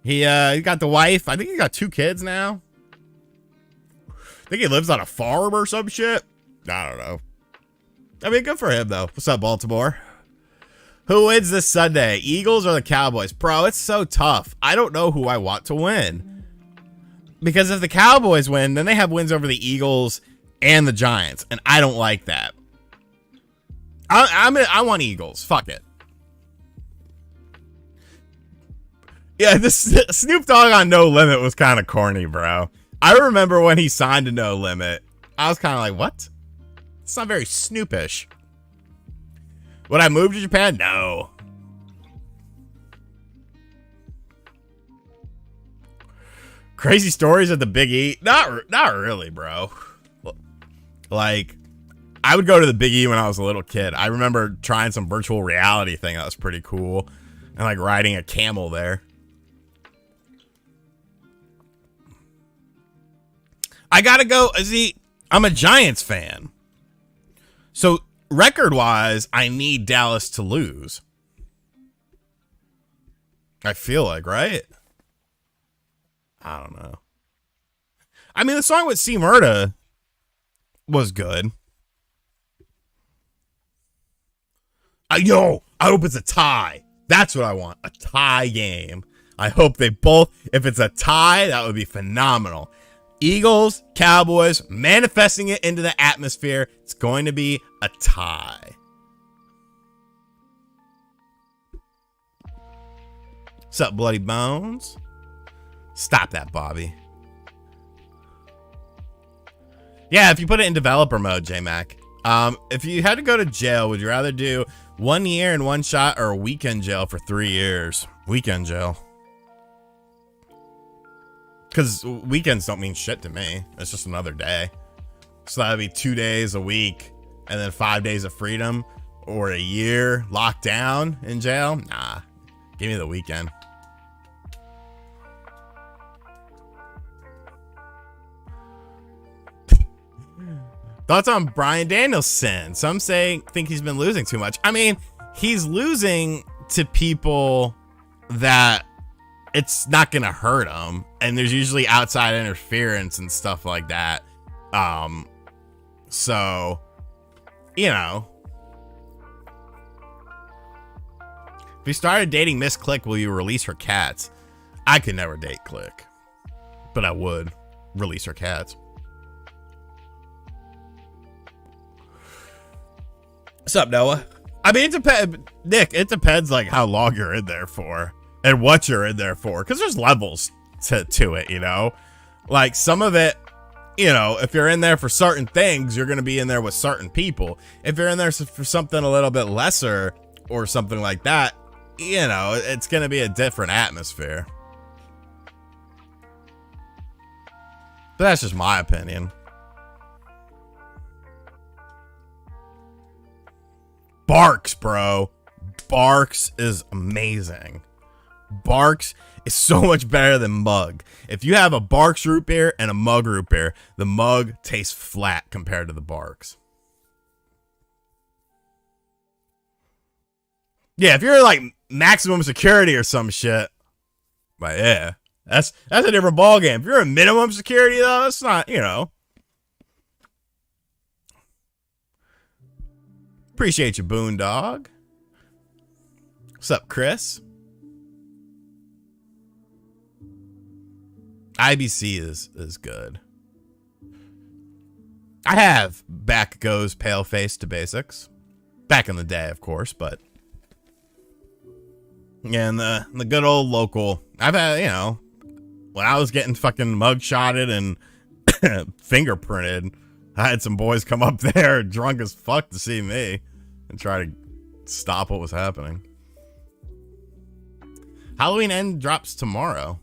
the wife. I think he got 2 kids now. I think he lives on a farm or some shit. I don't know. I mean, good for him, though. What's up, Baltimore? Who wins this Sunday? Eagles or the Cowboys? Bro, it's so tough. I don't know who I want to win. Because if the Cowboys win, then they have wins over the Eagles and the Giants. And I don't like that. I want Eagles. Fuck it. Yeah, this Snoop Dogg on No Limit was kind of corny, bro. I remember when he signed to No Limit. I was kind of like, what? It's not very Snoopish. Would I move to Japan? No. Crazy stories at the Big E? Not really, bro. Like, I would go to the Big E when I was a little kid. I remember trying some virtual reality thing that was pretty cool. And like riding a camel there. I gotta go. See, I'm a Giants fan. So, record-wise, I need Dallas to lose. I feel like, right? I don't know. I mean, the song with C. Murda was good. I hope it's a tie. That's what I want. A tie game. I hope they both, if it's a tie, that would be phenomenal. Eagles, Cowboys, manifesting it into the atmosphere. It's going to be a tie. What's up, Bloody Bones? Stop that, Bobby. Yeah, if you put it in developer mode, J-Mac. If you had to go to jail, would you rather do 1 year in one shot or a weekend jail for 3 years? Weekend jail. Because weekends don't mean shit to me. It's just another day. So that would be 2 days a week and then 5 days of freedom, or a year locked down in jail. Nah, give me the weekend. Thoughts on Bryan Danielson? Some think he's been losing too much. I mean, he's losing to people that it's not gonna hurt him, and there's usually outside interference and stuff like that. So, you know, if you started dating Miss Click, will you release her cats? I could never date Click, but I would release her cats. What's up, Noah? I mean, it depends, Nick. It depends like how long you're in there for and what you're in there for, because there's levels to it, you know. Like some of it, you know, if you're in there for certain things, you're gonna be in there with certain people. If you're in there for something a little bit lesser or something like that, you know, it's gonna be a different atmosphere. But that's just my opinion. Barks, bro. Barks is amazing. Barks is so much better than Mug. If you have a Barks root beer and a Mug root beer, the Mug tastes flat compared to the Barks. Yeah, if you're like maximum security or some shit, but yeah, that's a different ballgame. If you're a minimum security though, it's not, you know. Appreciate you, Boondog. What's up, Chris? IBC is good. I have back goes Paleface to basics. Back in the day, of course, but yeah, and the good old local. I've had, you know, when I was getting fucking mugshotted and fingerprinted, I had some boys come up there drunk as fuck to see me and try to stop what was happening. Halloween End drops tomorrow.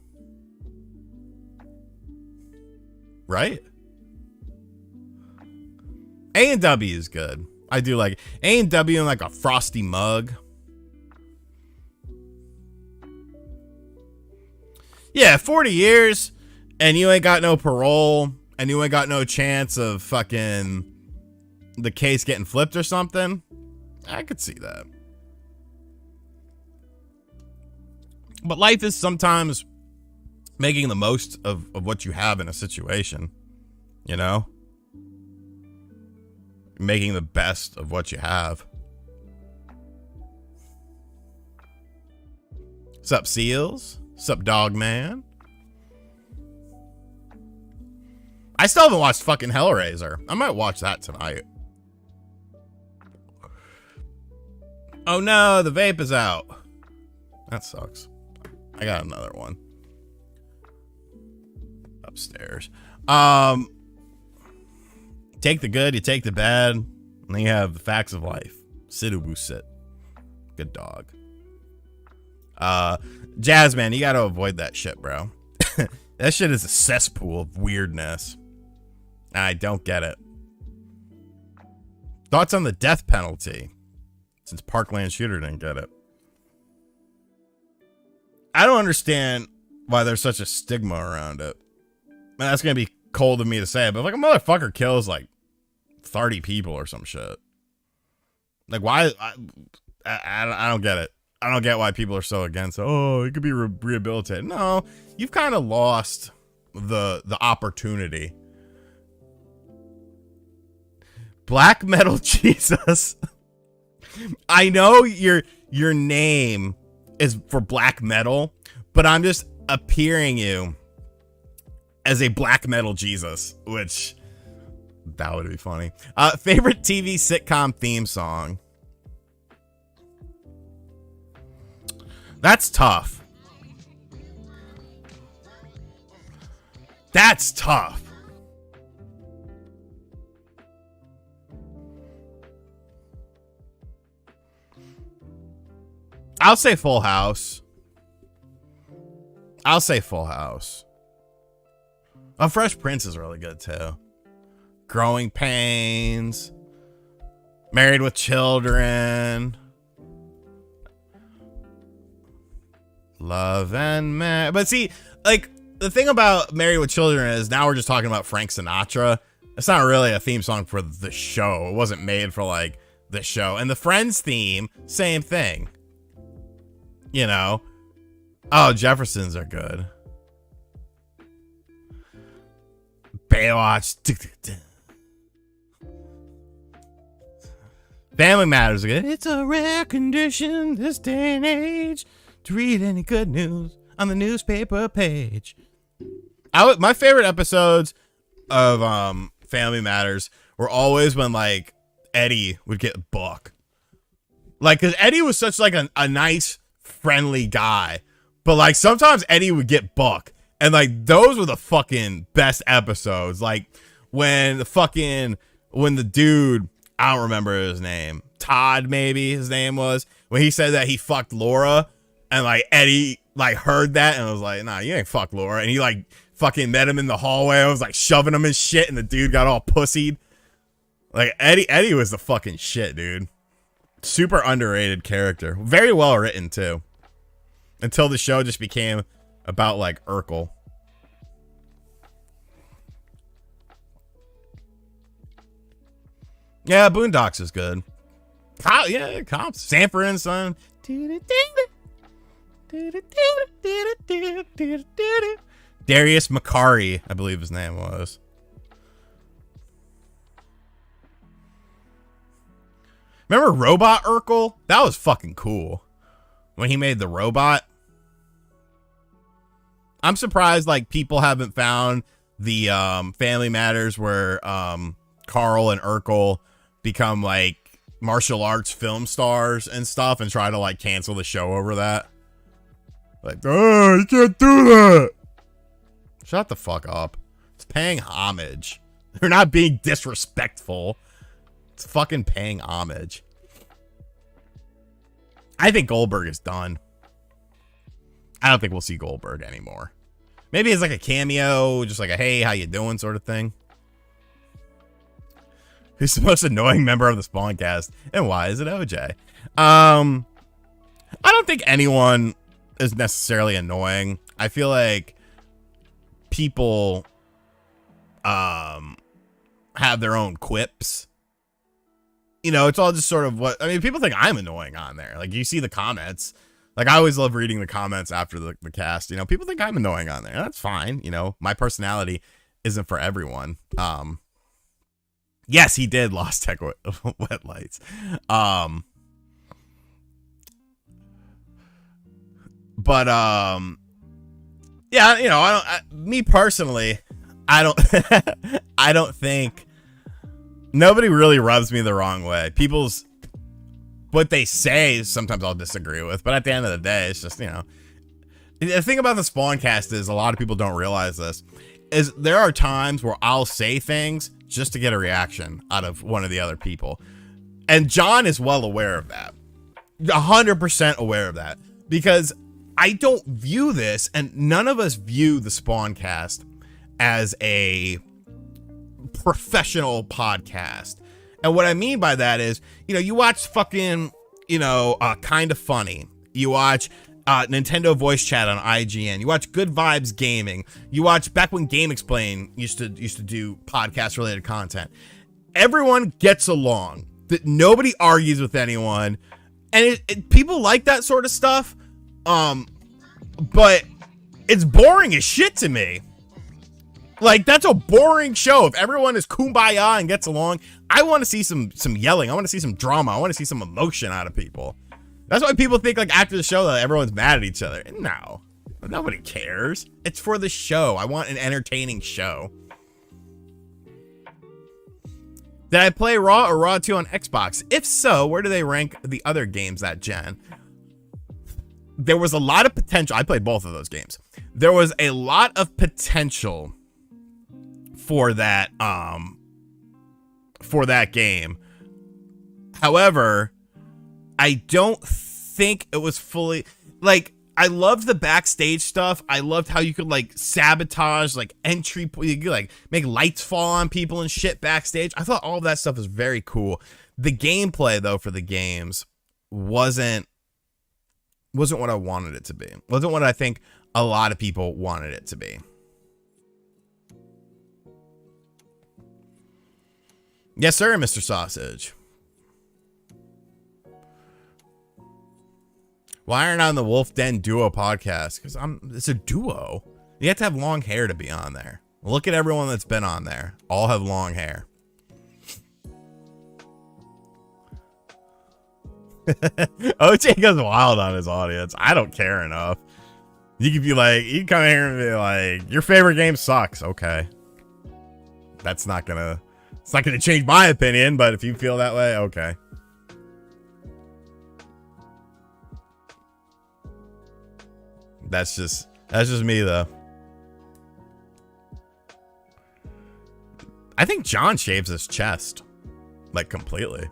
Right? A&W is good. I do like A&W in like a frosty mug. Yeah, 40 years and you ain't got no parole and you ain't got no chance of fucking the case getting flipped or something. I could see that. But life is sometimes making the most of what you have in a situation, you know? Making the best of what you have. What's up, Seals? What's up, Dog Man? I still haven't watched fucking Hellraiser. I might watch that tonight. Oh no, the vape is out. That sucks. I got another one upstairs. Take the good, you take the bad, and then you have the facts of life. Sidubu sit. Good dog. Jazzman, you gotta avoid that shit, bro. That shit is a cesspool of weirdness. I don't get it. Thoughts on the death penalty? Since Parkland Shooter didn't get it. I don't understand why there's such a stigma around it. Man, that's gonna be cold of me to say, but like a motherfucker kills like 30 people or some shit. Like why? I don't get it. I don't get why people are so against it. Oh, it could be rehabilitated. No, you've kind of lost the opportunity. Black Metal Jesus. I know your name is for black metal, but I'm just appearing you as a black metal Jesus, which that would be funny. Favorite TV sitcom theme song? That's tough. That's tough. I'll say Full House. I'll say Full House. Oh, Fresh Prince is really good too. Growing Pains. Married with Children. Love and but see, like the thing about Married with Children is now we're just talking about Frank Sinatra. It's not really a theme song for the show. It wasn't made for like the show. And the Friends theme, same thing. You know? Oh, Jeffersons are good. Baywatch. Family Matters are good. It's a rare condition this day and age to read any good news on the newspaper page. My favorite episodes of Family Matters were always when like Eddie would get Buck. Like, cause Eddie was such like a nice, friendly guy, but like sometimes Eddie would get Buck, and like those were the fucking best episodes. Like when the dude, I don't remember his name, Todd maybe his name was, when he said that he fucked Laura, and like Eddie like heard that and was like, nah, you ain't fuck Laura, and he like fucking met him in the hallway. I was like shoving him and shit, and the dude got all pussied. Like Eddie was the fucking shit, dude. Super underrated character. Very well written too. until the show just became about like Urkel. Yeah, Boondocks is good. Yeah, Cops. Sanford and Son. Darius Macari, I believe his name was. Remember Robot Urkel? That was fucking cool. When he made the robot. I'm surprised like people haven't found the Family Matters where Carl and Urkel become like martial arts film stars and stuff and try to like cancel the show over that. Like, oh, you can't do that. Shut the fuck up. It's paying homage. They're not being disrespectful. It's fucking paying homage. I think Goldberg is done. I don't think we'll see Goldberg anymore. Maybe it's like a cameo, just like a hey, how you doing sort of thing. Who's the most annoying member of the Spawn cast? And why is it OJ? I don't think anyone is necessarily annoying. I feel like people have their own quips. You know, it's all just sort of what I mean, people think I'm annoying on there. Like you see the comments. Like I always love reading the comments after the cast. You know, people think I'm annoying on there. That's fine. You know, my personality isn't for everyone. Yes, he did Lost Tech Wet Lights. But yeah, you know, me personally, I don't think nobody really rubs me the wrong way. People's what they say sometimes I'll disagree with, but at the end of the day, it's just, you know, the thing about the Spawncast is a lot of people don't realize this is there are times where I'll say things just to get a reaction out of one of the other people. And John is well aware of that. 100% aware of that. Because I don't view this, and none of us view the Spawncast as a professional podcast. And what I mean by that is, you know, you watch fucking, you know, Kinda Funny. You watch Nintendo Voice Chat on IGN. You watch Good Vibes Gaming. You watch back when Game Explain used to do podcast related content. Everyone gets along. That nobody argues with anyone, and people like that sort of stuff. But it's boring as shit to me. Like that's a boring show. If everyone is kumbaya and gets along, I want to see some yelling. I want to see some drama. I want to see some emotion out of people. That's why people think like after the show that everyone's mad at each other. No, nobody cares. It's for the show. I want an entertaining show. Did I play Raw or Raw 2 on Xbox? If so, where do they rank the other games that gen? There was a lot of potential. I played both of those games. There was a lot of potential for that game. However, I don't think it was fully like I loved the backstage stuff. I loved how you could like sabotage like entry, you could like make lights fall on people and shit backstage. I thought all of that stuff was very cool. The gameplay though for the games wasn't what I wanted it to be. Wasn't what I think a lot of people wanted it to be. Yes, sir, Mr. Sausage. Why aren't I on the Wolf Den Duo podcast? Because it's a duo. You have to have long hair to be on there. Look at everyone that's been on there. All have long hair. OJ goes wild on his audience. I don't care enough. You could be like, you can come here and be like, your favorite game sucks. Okay. It's not gonna change my opinion, but if you feel that way, okay. That's just me though. I think John shaves his chest like completely.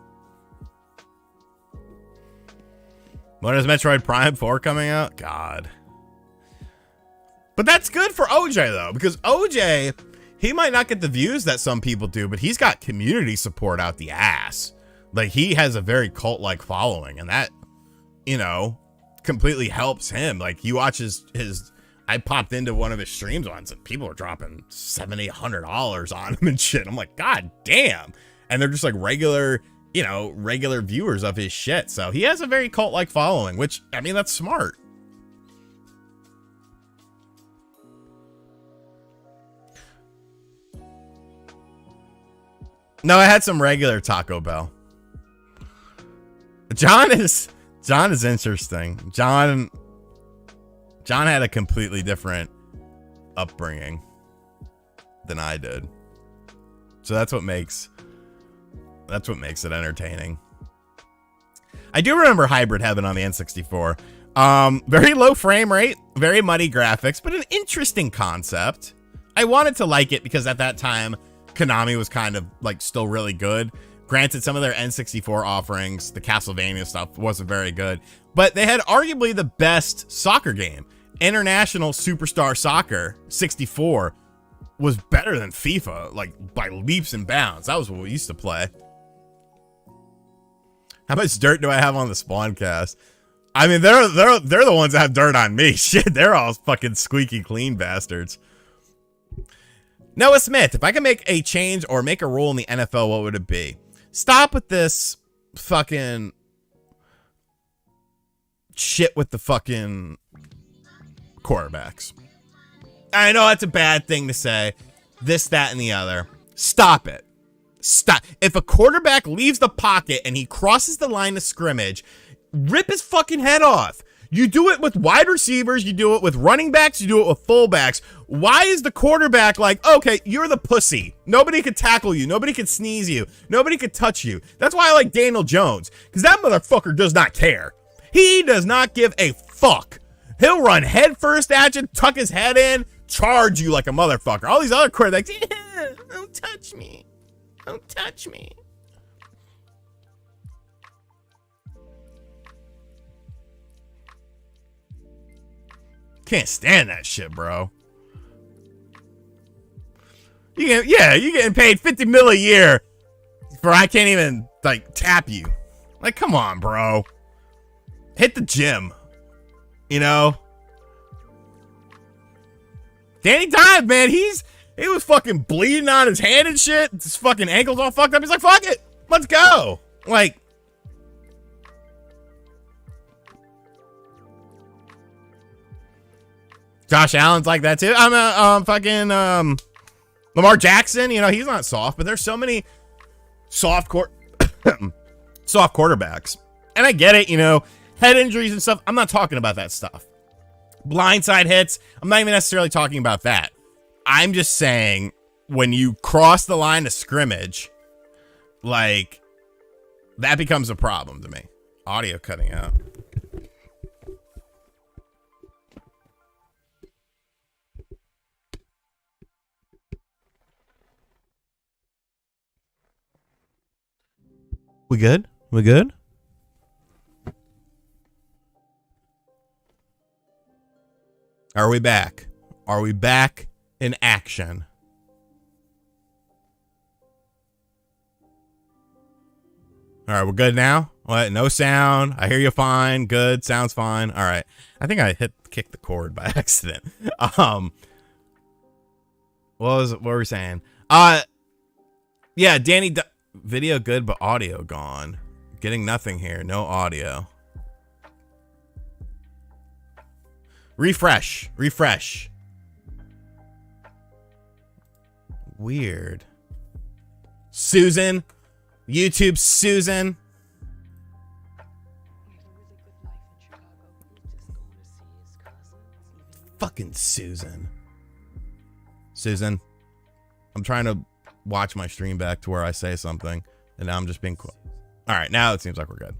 When is Metroid Prime 4 coming out? God. But that's good for OJ though, because OJ, he might not get the views that some people do, but he's got community support out the ass. Like he has a very cult-like following, and that, you know, completely helps him. Like, you watch his I popped into one of his streams once and people are dropping $70, $100 on him and shit. I'm like, God damn. And they're just like regular, you know, regular viewers of his shit. So he has a very cult-like following, which, I mean, that's smart. No, I had some regular Taco Bell. John is interesting. John had a completely different upbringing than I did. So that's what makes it entertaining. I do remember Hybrid Heaven on the N64. Very low frame rate, very muddy graphics, but an interesting concept. I wanted to like it because at that time, Konami was kind of like still really good. Granted, some of their N64 offerings, the Castlevania stuff, wasn't very good, but they had arguably the best soccer game. International Superstar Soccer 64 was better than FIFA, like by leaps and bounds. That was what we used to play. How much dirt do I have on the Spawncast? I mean, they're the ones that have dirt on me. Shit, they're all fucking squeaky clean bastards. Noah Smith, if I could make a change or make a rule in the NFL, what would it be? Stop with this fucking shit with the fucking quarterbacks. I know that's a bad thing to say. This, that, and the other. Stop it. Stop. If a quarterback leaves the pocket and he crosses the line of scrimmage, rip his fucking head off. You do it with wide receivers, you do it with running backs, you do it with fullbacks. Why is the quarterback like, okay, you're the pussy. Nobody could tackle you. Nobody could sneeze you. Nobody could touch you. That's why I like Daniel Jones, because that motherfucker does not care. He does not give a fuck. He'll run head first at you, tuck his head in, charge you like a motherfucker. All these other quarterbacks, yeah, don't touch me. Don't touch me. Can't stand that shit, bro. You getting paid $50 million a year for I can't even like tap you. Like, come on, bro. Hit the gym. You know? Danny Dimes, man, he was fucking bleeding on his hand and shit. His fucking ankle's all fucked up. He's like, fuck it. Let's go. Like, Josh Allen's like that too. I'm a fucking Lamar Jackson. You know, he's not soft, but there's so many soft quarterbacks. And I get it, you know, head injuries and stuff. I'm not talking about that stuff. Blindside hits. I'm not even necessarily talking about that. I'm just saying when you cross the line of scrimmage, like, that becomes a problem to me. Audio cutting out. We good? We good? Are we back? Are we back in action? All right, we're good now? What? No sound. I hear you fine. Good. Sounds fine. All right. I think I kicked the cord by accident. What were we saying? Yeah, Danny... Video good, but audio gone. Getting nothing here. No audio. Refresh. Refresh. Weird. Susan. YouTube Susan. Fucking Susan. Susan. I'm trying to watch my stream back to where I say something, and now I'm just being cool. All right, now it seems like we're good.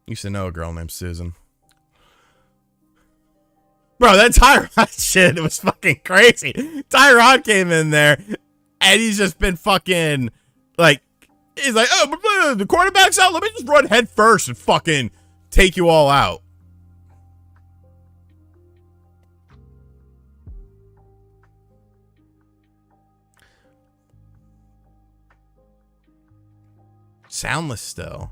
Used to know a girl named Susan. Bro, that Tyrod shit, it was fucking crazy. Tyrod came in there, and he's just been fucking, like, he's like, oh, the quarterback's out, let me just run head first and fucking take you all out. Soundless still.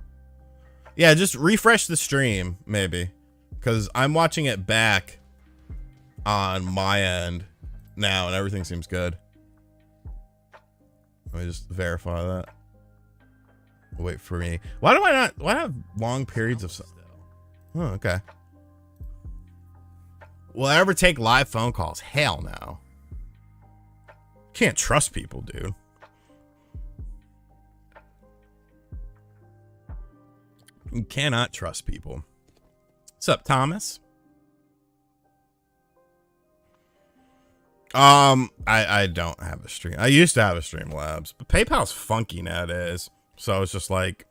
Yeah, just refresh the stream, maybe. Because I'm watching it back on my end now, and everything seems good. Let me just verify that. Wait for me. Why do I have long periods of... Oh, okay. Will I ever take live phone calls? Hell no. Can't trust people, dude. You cannot trust people. What's up, Thomas? I don't have a stream. I used to have a Streamlabs, but PayPal's funky nowadays. So it's just like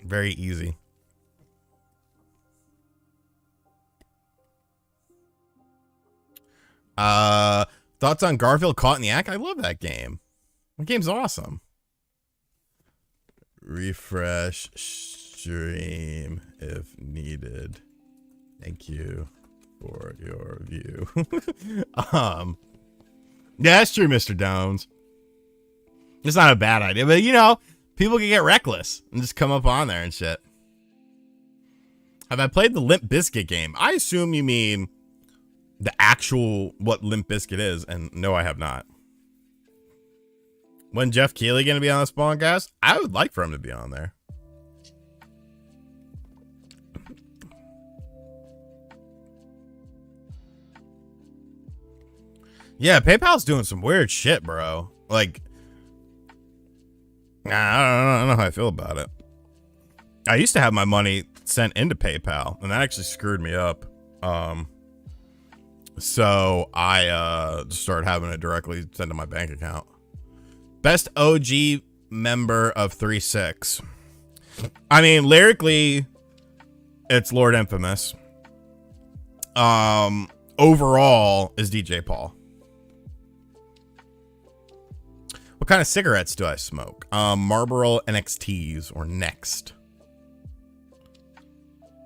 very easy. Thoughts on Garfield Caught in the Act? I love that game. That game's awesome. Refresh stream if needed. Thank you for your view. Yeah, that's true, Mr. Downs. It's not a bad idea, but you know, people can get reckless and just come up on there and shit. Have I played the Limp Bizkit game? I assume you mean the actual what Limp Bizkit is, and no, I have not. When Jeff Keighley gonna be on the Spawncast? I would like for him to be on there. Yeah, PayPal's doing some weird shit, bro. Like, I don't know how I feel about it. I used to have my money sent into PayPal, and that actually screwed me up. So I just started having it directly sent to my bank account. Best OG member of 3-6. I mean, lyrically, it's Lord Infamous. Overall is DJ Paul. What kind of cigarettes do I smoke? Marlboro NXTs or Next.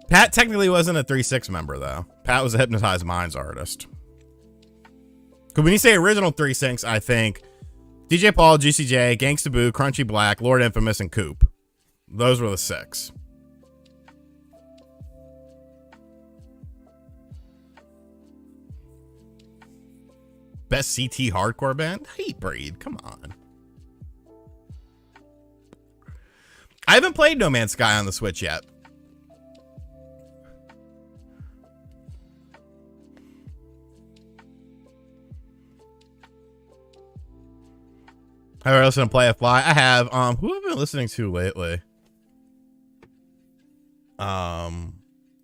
Pat technically wasn't a 3-6 member, though. Pat was a Hypnotized Minds artist. Because when you say original 3-6, I think DJ Paul, GCJ, Gangsta Boo, Crunchy Black, Lord Infamous, and Coop. Those were the 6. Best CT hardcore band? Hatebreed, come on. I haven't played No Man's Sky on the Switch yet. Have I listened to Play a Fly? I have. Who have I been listening to lately?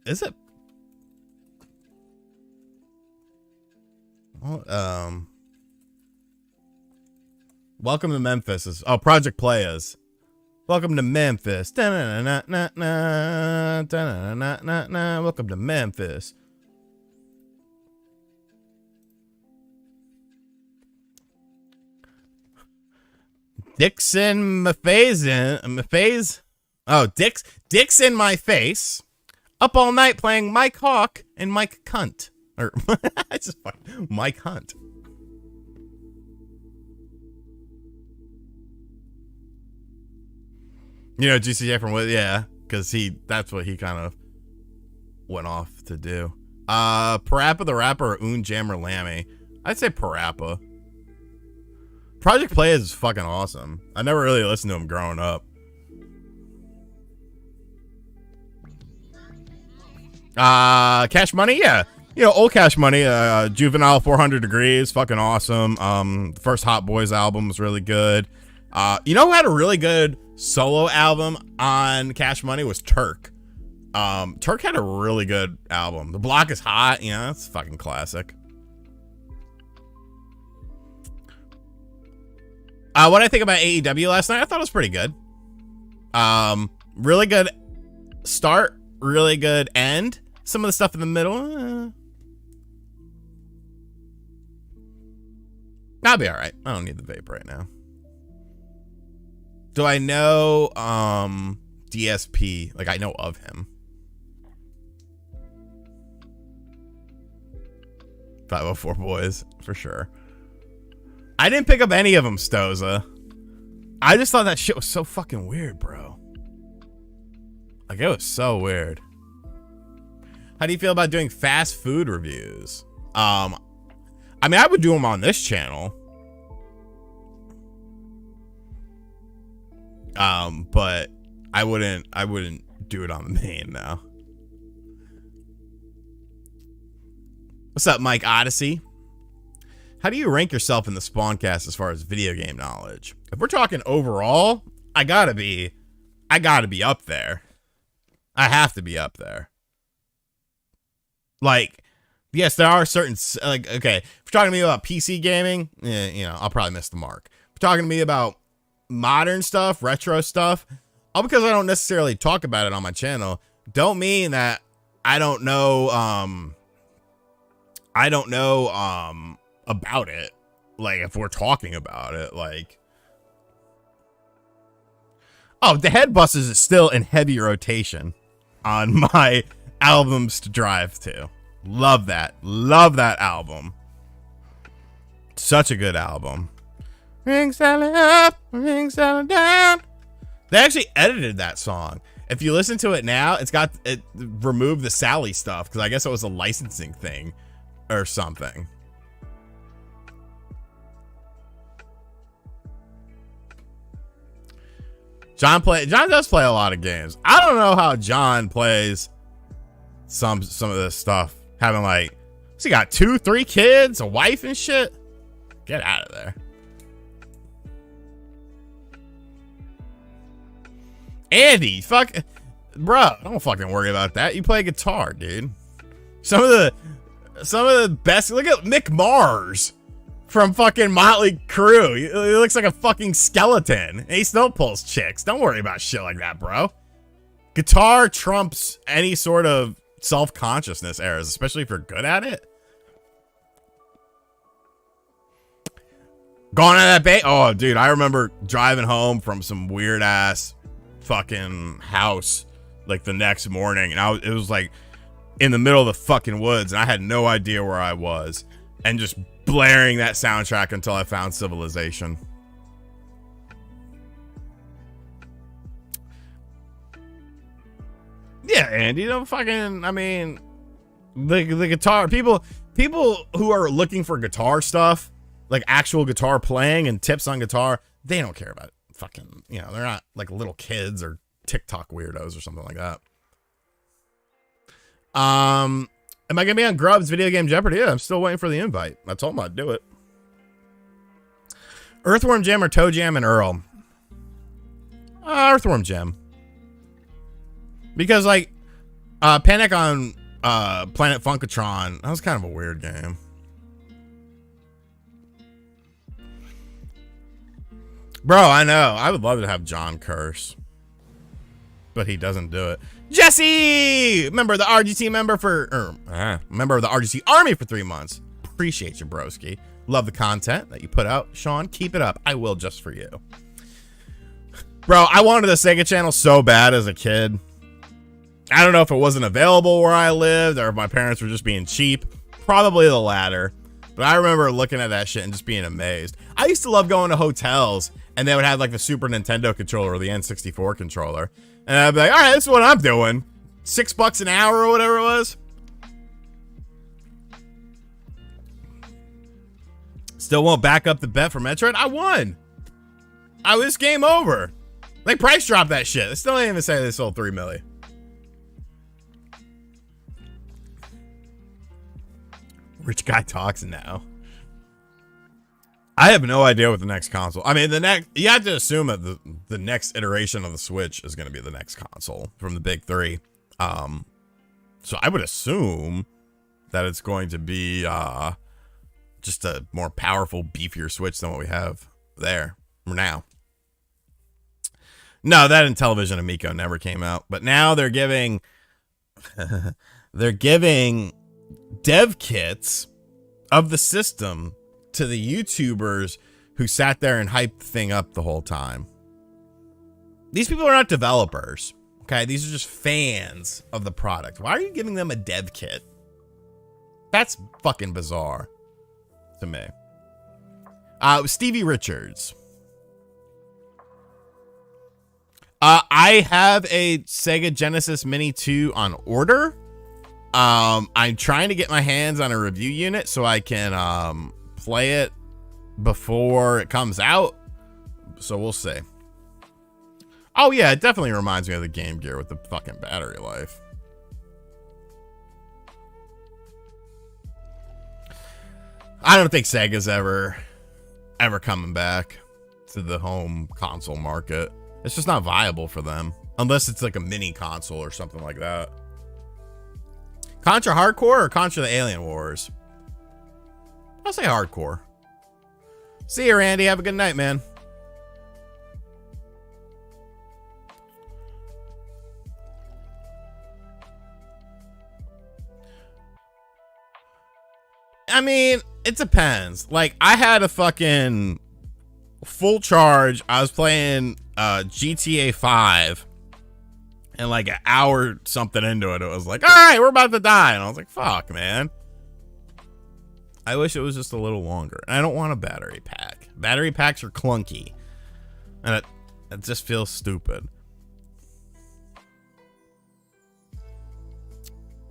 Is it? Well, Welcome to Memphis is Project Play is. Welcome to Memphis. Da-na-na-na-na, welcome to Memphis. Dixon Maphase. Oh, Dick's in my face. Up all night playing Mike Hawk and Mike Cunt. Or I just Mike Hunt. You know, GCJ from what? Yeah, because that's what he kind of went off to do. Parappa the Rapper or Oon Jammer Lammy? I'd say Parappa. Project Play is fucking awesome. I never really listened to him growing up. Cash Money, yeah. You know, old Cash Money, Juvenile 400 Degrees, fucking awesome. The first Hot Boys album was really good. You know who had a really good solo album on Cash Money was Turk. Turk had a really good album. The Block is Hot, you know, that's a fucking classic. What I think about AEW last night, I thought it was pretty good. Really good start, really good end. Some of the stuff in the middle, I'll be all right. I don't need the vape right now. Do I know DSP? Like, I know of him. 504 Boys, for sure. I didn't pick up any of them, Stoza. I just thought that shit was so fucking weird, bro. Like, it was so weird. How do you feel about doing fast food reviews? I mean, I would do them on this channel. But I wouldn't do it on the main now. What's up, Mike Odyssey? How do you rank yourself in the Spawncast as far as video game knowledge? If we're talking overall, I gotta be up there. I have to be up there. Like, yes, there are certain, like, okay, if you're talking to me about PC gaming, you know, I'll probably miss the mark. If you're talking to me about modern stuff, retro stuff, all because I don't necessarily talk about it on my channel, don't mean that I don't know, about it. Like, if we're talking about it, like, oh, the Head Busters is still in heavy rotation on my albums to drive to. Love that album. Such a good album. Ring salad up, ring salad down. They actually edited that song. If you listen to it now, it removed the Sally stuff because I guess it was a licensing thing or something. John does play a lot of games. I don't know how John plays some of this stuff. Having like, so he got 2-3 kids, a wife and shit. Get out of there. Andy, fuck, bro, don't fucking worry about that. You play guitar, dude. Some of the best. Look at Mick Mars from fucking Motley Crue. He looks like a fucking skeleton. And he still pulls chicks. Don't worry about shit like that, bro. Guitar trumps any sort of self-consciousness errors, especially if you're good at it. Gone out of that bay. Oh, dude, I remember driving home from some weird ass fucking house like the next morning, and it was like in the middle of the fucking woods, and I had no idea where I was, and just blaring that soundtrack until I found Civilization. Yeah, Andy, don't fucking, I mean, the guitar, people who are looking for guitar stuff, like actual guitar playing and tips on guitar, they don't care about it. Fucking, you know, they're not like little kids or TikTok weirdos or something like that. Am I gonna be on Grub's Video Game Jeopardy? Yeah, I'm still waiting for the invite. I told him I'd do it. Earthworm Jim or Toe Jam and Earl? Earthworm Jim. Because, like, Panic on Planet Funkatron, that was kind of a weird game. Bro, I know. I would love to have John curse. But he doesn't do it. Jesse! Member of the RGT member of the RGT Army for 3 months. Appreciate you, broski. Love the content that you put out. Sean, keep it up. I will just for you. Bro, I wanted the Sega channel so bad as a kid. I don't know if it wasn't available where I lived or if my parents were just being cheap. Probably the latter. But I remember looking at that shit and just being amazed. I used to love going to hotels and they would have like the Super Nintendo controller or the N64 controller. And I'd be like, all right, this is what I'm doing. $6 an hour or whatever it was. Still won't back up the bet for Metroid. I won. I was game over. They price dropped that shit. They still ain't even say they sold 3 million. Rich guy talks now. I have no idea what the next console. I mean, you have to assume that the next iteration of the Switch is going to be the next console from the big three. So I would assume that it's going to be just a more powerful, beefier Switch than what we have there now. No, that and Television Amico never came out, but now they're giving dev kits of the system to the YouTubers who sat there and hyped the thing up the whole time. These people are not developers, okay? These are just fans of the product. Why are you giving them a dev kit? That's fucking bizarre to me. Stevie Richards. I have a Sega Genesis Mini 2 on order. I'm trying to get my hands on a review unit so I can play it before it comes out. So we'll see. Oh yeah, it definitely reminds me of the Game Gear with the fucking battery life. I don't think Sega's ever coming back to the home console market. It's just not viable for them unless it's like a mini console or something like that. Contra Hardcore or Contra the Alien Wars? I'll say Hardcore. See you, Randy. Have a good night, man. I mean, it depends. Like, I had a fucking full charge. I was playing GTA 5, and like an hour something into it, it was like, all right, we're about to die. And I was like, fuck, man. I wish it was just a little longer. And I don't want a battery pack. Battery packs are clunky, and it just feels stupid.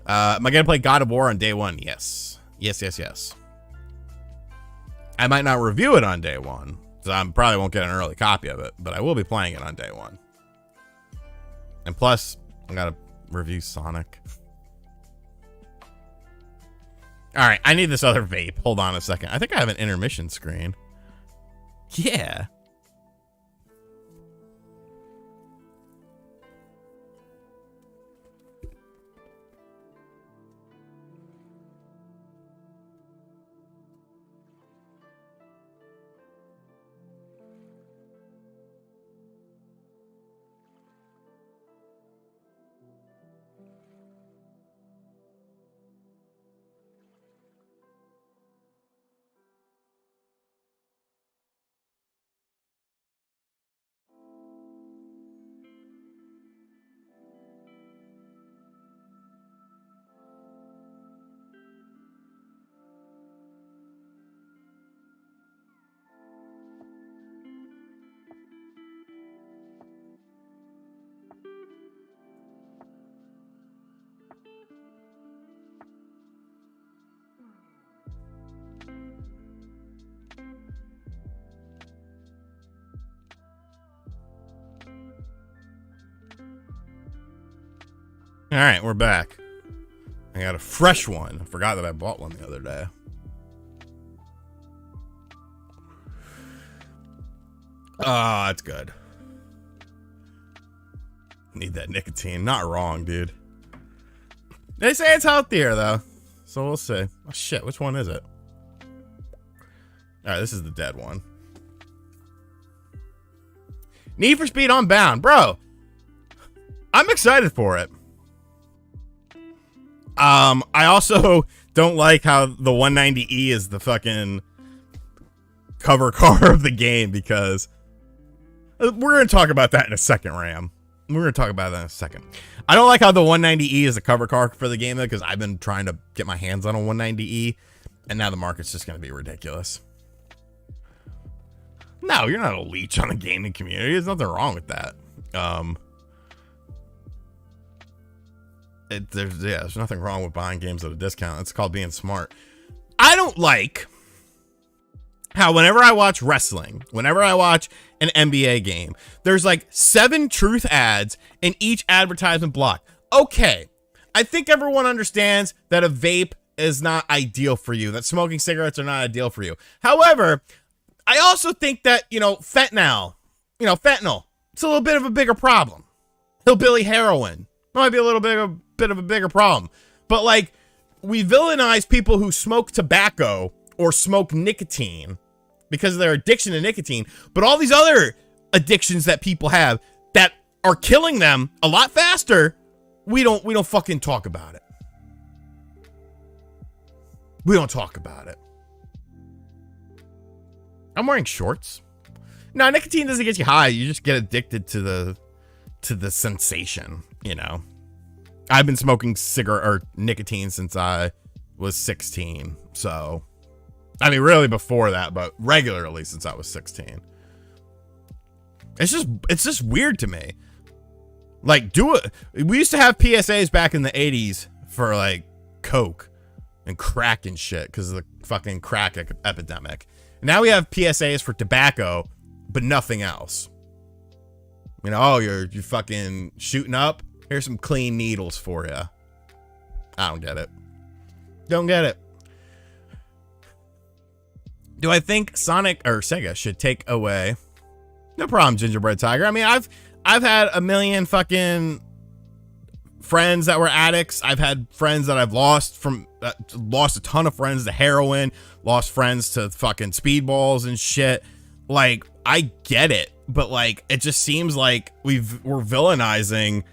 Am I gonna play God of War on day one? Yes. Yes. I might not review it on day one, so I probably won't get an early copy of it, but I will be playing it on day one. And plus, I gotta review Sonic. All right, I need this other vape. Hold on a second. I think I have an intermission screen. Yeah. All right, we're back. I got a fresh one. I forgot that I bought one the other day. Oh, that's good. Need that nicotine. Not wrong, dude. They say it's healthier, though. So we'll see. Oh, shit. Which one is it? All right, this is the dead one. Need for Speed Unbound. Bro, I'm excited for it. I also don't like how the 190E is the fucking cover car of the game, because we're going to talk about that in a second, Ram. We're going to talk about that in a second. I don't like how the 190E is the cover car for the game, though, because I've been trying to get my hands on a 190E, and now the market's just going to be ridiculous. No, you're not a leech on the gaming community. There's nothing wrong with that. There's nothing wrong with buying games at a discount. It's called being smart. I don't like how whenever I watch wrestling, whenever I watch an NBA game, there's like 7 truth ads in each advertisement block. Okay, I think everyone understands that a vape is not ideal for you, that smoking cigarettes are not ideal for you. However, I also think that, fentanyl, it's a little bit of a bigger problem. Hillbilly heroin might be a little bit of a bigger problem. But like, we villainize people who smoke tobacco or smoke nicotine because of their addiction to nicotine, but all these other addictions that people have that are killing them a lot faster, we don't fucking talk about it. We don't talk about it. I'm wearing shorts. No, nicotine doesn't get you high. You just get addicted to the sensation, I've been smoking cigarette or nicotine since I was 16. So, I mean, really before that, but regularly since I was 16. It's just weird to me. Like, do it. We used to have PSAs back in the 80s for like coke and crack and shit because of the fucking crack epidemic. And now we have PSAs for tobacco, but nothing else. You know, oh, you're fucking shooting up. Here's some clean needles for you. I don't get it. Don't get it. Do I think Sonic or Sega should take away? No problem, Gingerbread Tiger. I mean, I've had a million fucking friends that were addicts. I've had friends that I've lost a ton of friends to heroin, lost friends to fucking speedballs and shit. Like, I get it, but like, it just seems like we're villainizing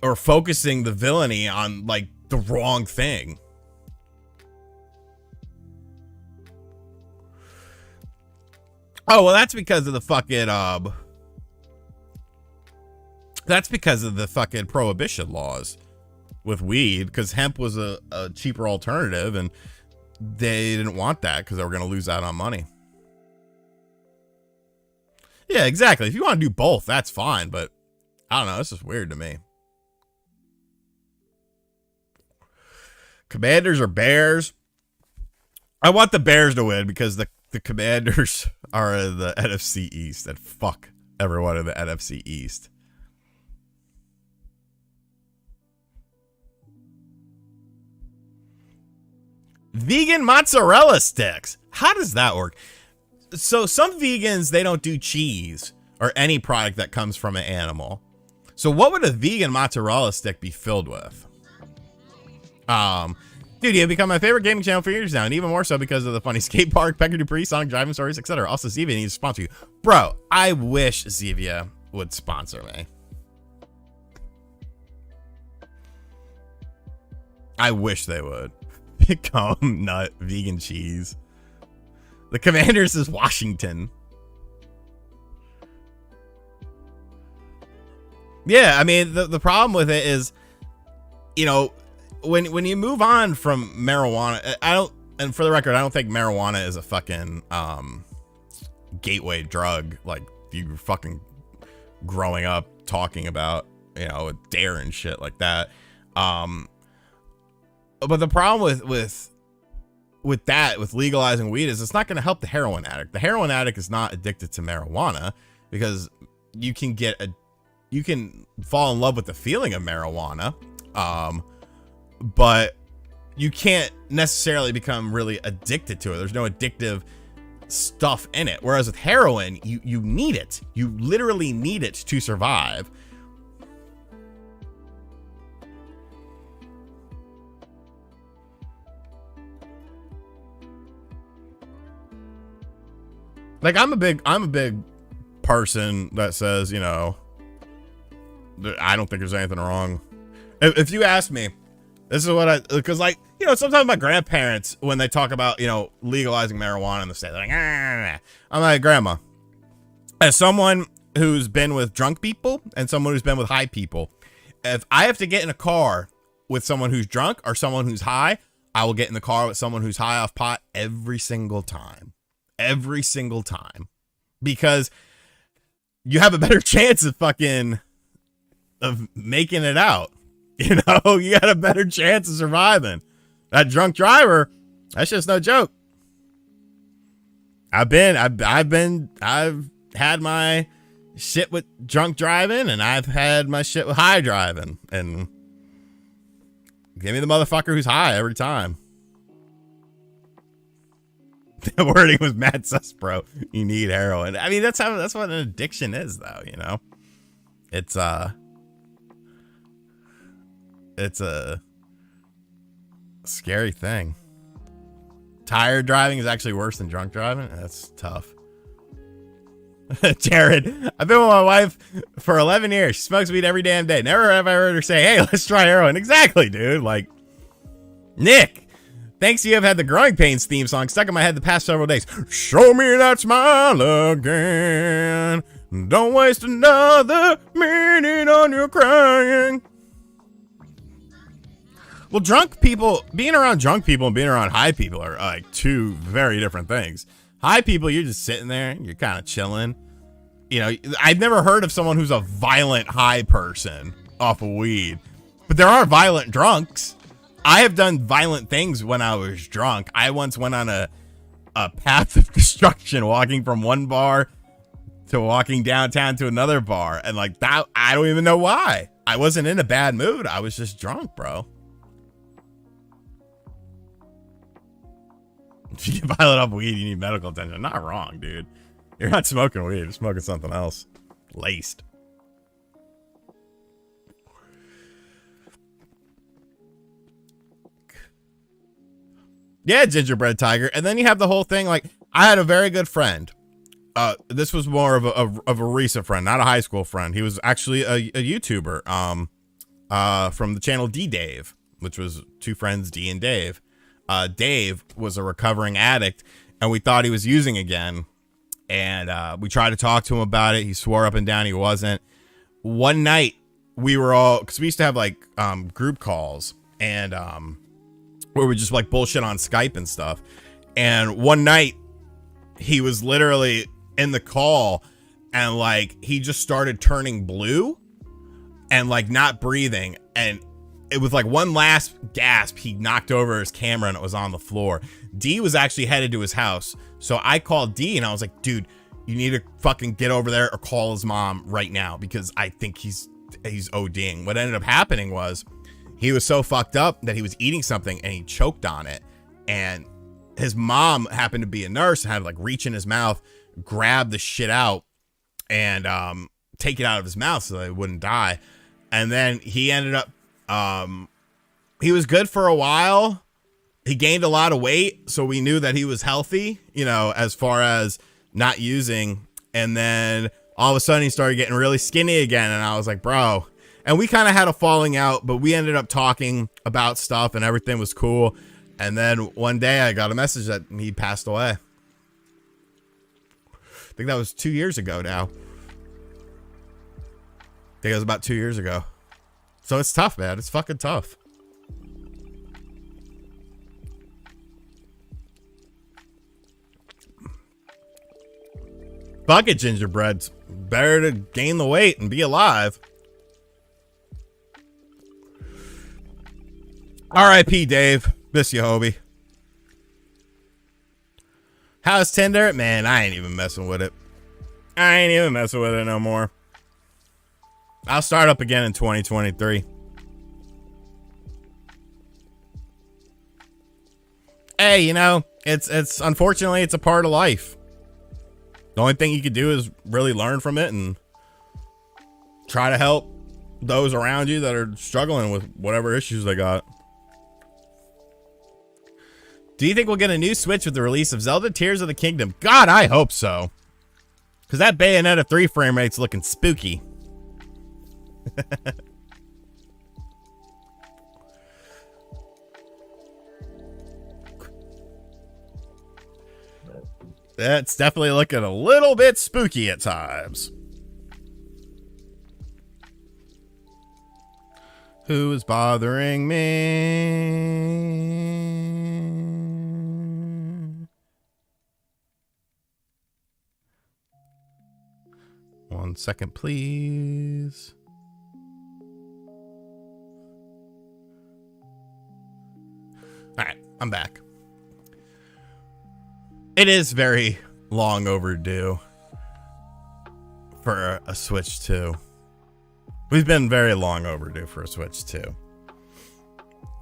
or focusing the villainy on like the wrong thing. Oh, well, that's because of the fucking, that's because of the fucking prohibition laws with weed, because hemp was a cheaper alternative, and they didn't want that because they were going to lose out on money. Yeah, exactly. If you want to do both, that's fine, but I don't know. This is weird to me. Commanders or Bears? I want the Bears to win because the Commanders are the NFC East, and fuck everyone in the NFC East. Vegan mozzarella sticks. How does that work? So some vegans, they don't do cheese or any product that comes from an animal. So what would a vegan mozzarella stick be filled with? Dude, you've become my favorite gaming channel for years now, and even more so because of the funny skate park, Pecker Dupree, Sonic driving stories, etc. Also, Zevia needs to sponsor you. Bro, I wish Zevia would sponsor me. I wish they would. Become nut vegan cheese. The Commanders is Washington. Yeah, I mean, the problem with it is, you know, when you move on from marijuana, and for the record, I don't think marijuana is a fucking gateway drug like you fucking growing up talking about, you know, dare and shit like that. But the problem with legalizing weed is it's not going to help the heroin addict. The heroin addict is not addicted to marijuana because you can fall in love with the feeling of marijuana. But you can't necessarily become really addicted to it. There's no addictive stuff in it. Whereas with heroin, you need it. You literally need it to survive. Like, I'm a big person that says, you know, I don't think there's anything wrong. If you ask me, this is what because like, you know, sometimes my grandparents, when they talk about, you know, legalizing marijuana in the state, they're like, ah. I'm like, Grandma, as someone who's been with drunk people and someone who's been with high people, if I have to get in a car with someone who's drunk or someone who's high, I will get in the car with someone who's high off pot every single time. Every single time. Because you have a better chance of making it out. You know, you got a better chance of surviving. That drunk driver, that's just no joke. I've had my shit with drunk driving, and I've had my shit with high driving, and give me the motherfucker who's high every time. The wording was mad sus, bro. You need heroin. I mean, that's what an addiction is, though, you know? It's a scary thing. Tired driving is actually worse than drunk driving. That's tough. Jared, I've been with my wife for 11 years. She smokes weed every damn day. Never have I heard her say, hey, let's try heroin. Exactly, dude. Like, Nick, thanks to you, I've had the Growing Pains theme song stuck in my head the past several days. Show me that smile again. Don't waste another minute on your crying. Well, drunk people, being around drunk people and being around high people are like two very different things. High people, you're just sitting there, you're kind of chilling. You know, I've never heard of someone who's a violent high person off of weed, but there are violent drunks. I have done violent things when I was drunk. I once went on a path of destruction, walking from one bar to walking downtown to another bar. And like that, I don't even know why. I wasn't in a bad mood. I was just drunk, bro. If you get violent off weed, you need medical attention. Not wrong, dude. You're not smoking weed. You're smoking something else. Laced. Yeah, gingerbread tiger. And then you have the whole thing. Like, I had a very good friend. This was more of a recent friend, not a high school friend. He was actually a YouTuber from the channel D-Dave, which was two friends, D and Dave. Dave was a recovering addict, and we thought he was using again. And we tried to talk to him about it. He swore up and down he wasn't. One night, we were all, because we used to have like group calls, and where we just like bullshit on Skype and stuff. And one night, he was literally in the call, and like he just started turning blue and like not breathing, and it was like one last gasp, he knocked over his camera and it was on the floor. D was actually headed to his house, so I called D and I was like, dude, you need to fucking get over there or call his mom right now, because I think he's ODing. What ended up happening was he was so fucked up that he was eating something and he choked on it, and his mom happened to be a nurse and had to like reach in his mouth, grab the shit out, and take it out of his mouth so that he wouldn't die. And then he ended up, he was good for a while. He gained a lot of weight, so we knew that he was healthy, you know, as far as not using. And then all of a sudden he started getting really skinny again, and I was like, bro. And we kind of had a falling out, but we ended up talking about stuff and everything was cool. And then one day I got a message that he passed away. I think that was 2 years ago now. I think it was about 2 years ago. So it's tough, man. It's fucking tough. Fuck it, gingerbreads. Better to gain the weight and be alive. R.I.P. Dave. Miss you, Hobie. How's Tinder? Man, I ain't even messing with it. I ain't even messing with it no more. I'll start up again in 2023. Hey, you know, it's unfortunately it's a part of life. The only thing you could do is really learn from it and try to help those around you that are struggling with whatever issues they got. Do you think we'll get a new Switch with the release of Zelda Tears of the Kingdom? God, I hope so. Because that Bayonetta 3 frame rate's looking spooky. That's definitely looking a little bit spooky at times. Who is bothering me? 1 second, please. All right, I'm back. It is very long overdue for a Switch 2. We've been very long overdue for a Switch 2.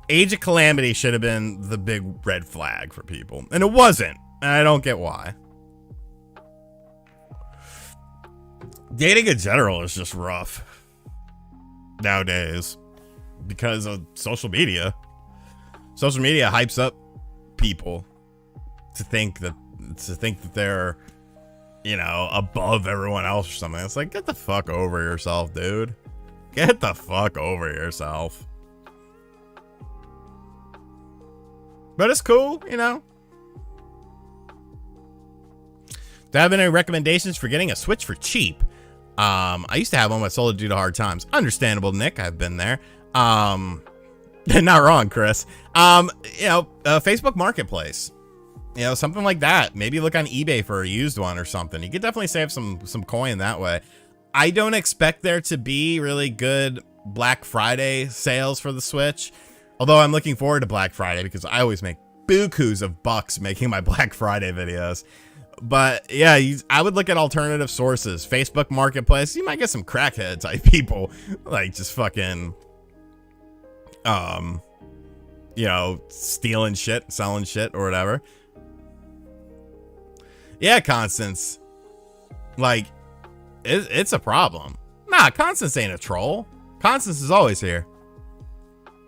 Age of Calamity should have been the big red flag for people, and it wasn't, and I don't get why. Dating in general is just rough nowadays because of social media. Social media hypes up people to think that they're, you know, above everyone else or something. It's like, get the fuck over yourself, dude. Get the fuck over yourself. But it's cool, you know. Do I have any recommendations for getting a Switch for cheap? I used to have one, but sold it due to hard times. Understandable, Nick. I've been there. Not wrong, Chris. You know, Facebook Marketplace. You know, something like that. Maybe look on eBay for a used one or something. You could definitely save some coin that way. I don't expect there to be really good Black Friday sales for the Switch. Although I'm looking forward to Black Friday because I always make bukus of bucks making my Black Friday videos. But yeah, I would look at alternative sources. Facebook Marketplace, you might get some crackhead type people. Like just fucking, you know, stealing shit, selling shit or whatever. Yeah, Constance. Like, it's a problem. Nah, Constance ain't a troll. Constance is always here.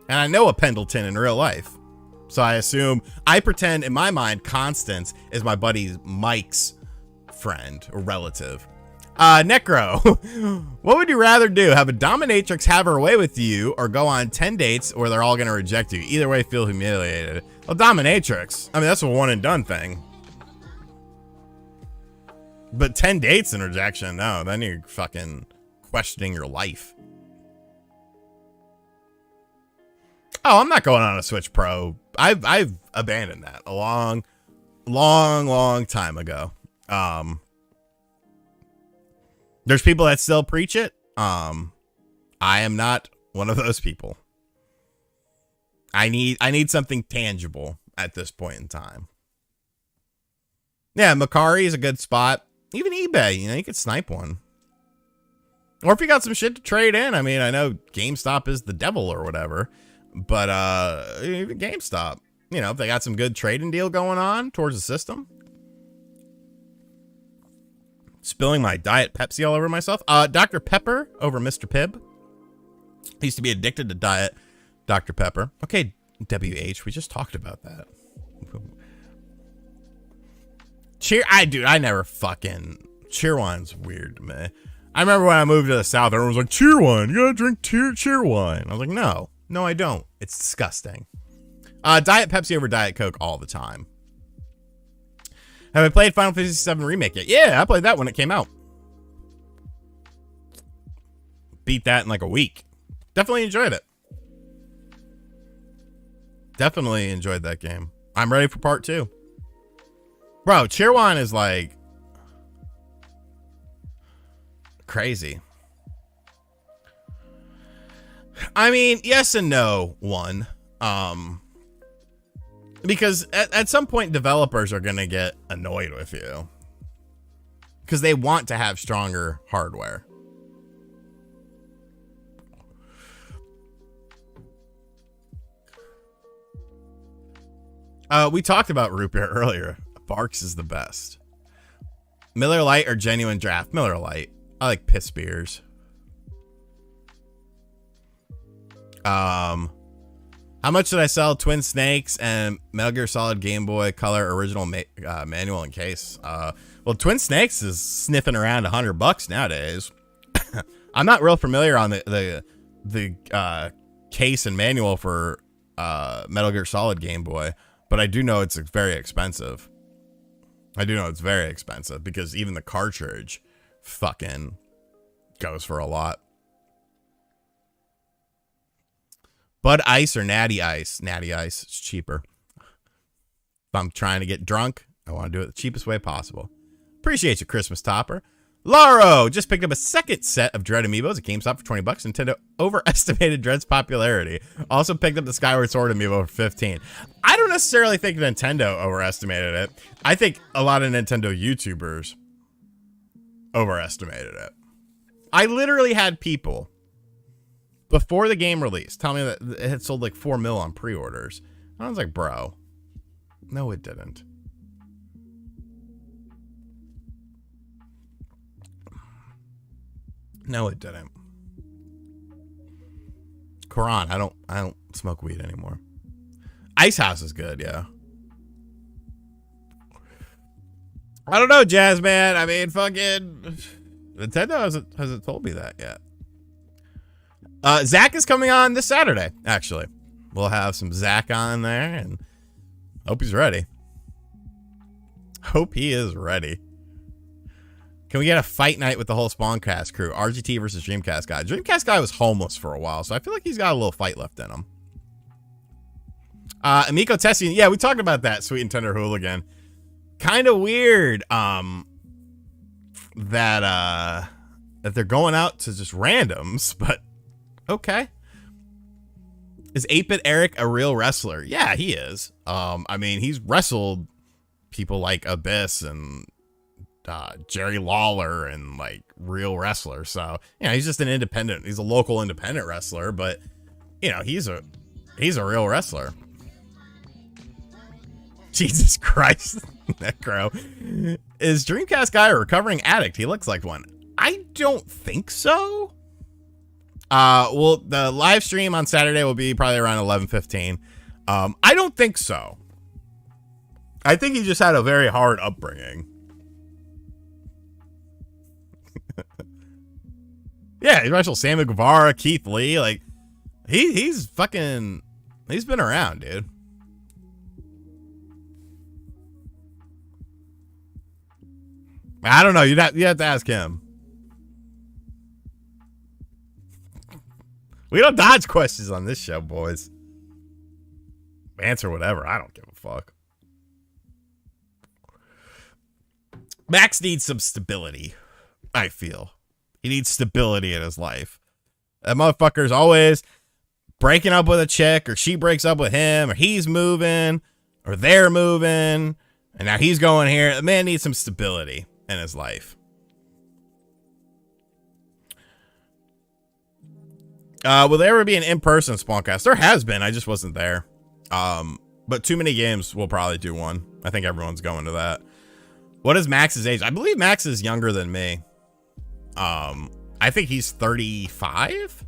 And I know a Pendleton in real life. So I pretend in my mind, Constance is my buddy Mike's friend or relative. Necro, what would you rather do? Have a dominatrix have her way with you or go on 10 dates where they're all going to reject you? Either way, feel humiliated. Well, dominatrix. I mean, that's a one and done thing. But 10 dates and rejection, no, then you're fucking questioning your life. Oh, I'm not going on a Switch Pro. I've abandoned that a long time ago. There's people that still preach it. I am not one of those people. I need something tangible at this point in time. Yeah, Macari is a good spot. Even eBay, you know, you could snipe one. Or if you got some shit to trade in. I mean, I know GameStop is the devil or whatever. But even GameStop, you know, if they got some good trading deal going on towards the system. Spilling my Diet Pepsi all over myself. Dr. Pepper over Mr. Pibb. I used to be addicted to Diet Dr. Pepper. Okay, WH, we just talked about that. I never fucking... Cheerwine's weird to me. I remember when I moved to the South, everyone was like, Cheerwine, you gotta drink Cheerwine. I was like, no, I don't. It's disgusting. Diet Pepsi over Diet Coke all the time. Have I played Final Fantasy VII Remake yet? Yeah, I played that when it came out. Beat that in like a week. Definitely enjoyed it. Definitely enjoyed that game. I'm ready for part 2. Bro, Cheerwine is like crazy. I mean, yes and no, one. Because at some point developers are going to get annoyed with you. Because they want to have stronger hardware. We talked about root beer earlier. Barks is the best. Miller Lite or genuine draft? Miller Lite. I like piss beers. How much did I sell Twin Snakes and Metal Gear Solid Game Boy Color original manual and case? Well, Twin Snakes is sniffing around $100 nowadays. I'm not real familiar on the case and manual for Metal Gear Solid Game Boy, but I do know it's very expensive. Because even the cartridge fucking goes for a lot. Bud Ice or Natty Ice? Natty Ice. It's cheaper. If I'm trying to get drunk, I want to do it the cheapest way possible. Appreciate you, Christmas Topper. Laro just picked up a second set of Dread Amiibos at GameStop for $20. Nintendo overestimated Dread's popularity. Also picked up the Skyward Sword Amiibo for $15. I don't necessarily think Nintendo overestimated it. I think a lot of Nintendo YouTubers overestimated it. I literally had people before the game release tell me that it had sold like 4 mil on pre-orders. I was like, bro, no, it didn't. No, it didn't. Quran, I don't smoke weed anymore. Ice House is good, yeah. I don't know, Jazz Man. I mean, fucking Nintendo hasn't told me that yet. Zach is coming on this Saturday, actually. We'll have some Zach on there, and hope he's ready. Hope he is ready. Can we get a fight night with the whole Spawncast crew? RGT versus Dreamcast Guy. Dreamcast Guy was homeless for a while, so I feel like he's got a little fight left in him. Amico testing. Yeah, we talked about that. Sweet and Tender Hooligan. Kind of weird. That they're going out to just randoms, but okay. Is 8-Bit Eric a real wrestler? Yeah, he is. I mean, he's wrestled people like Abyss and Jerry Lawler and like real wrestlers. So, he's just an independent. He's a local independent wrestler, but he's a real wrestler. Jesus Christ, Necro. Is Dreamcast guy a recovering addict? He looks like one. I don't think so. Well, the live stream on Saturday will be probably around 11:15. I don't think so. I think he just had a very hard upbringing. Yeah, he wrestled Sammy Guevara, Keith Lee. Like, he's been around, dude. I don't know. You have to ask him. We don't dodge questions on this show, boys. Answer whatever. I don't give a fuck. Max needs some stability, I feel. He needs stability in his life. That motherfucker's always breaking up with a chick, or she breaks up with him, or he's moving, or they're moving, and now he's going here. The man needs some stability in his life. Will there ever be an in-person Spawncast? There has been. I just wasn't there. But Too Many Games will probably do one. I think everyone's going to that. What is Max's age? I believe Max is younger than me. I think he's 35.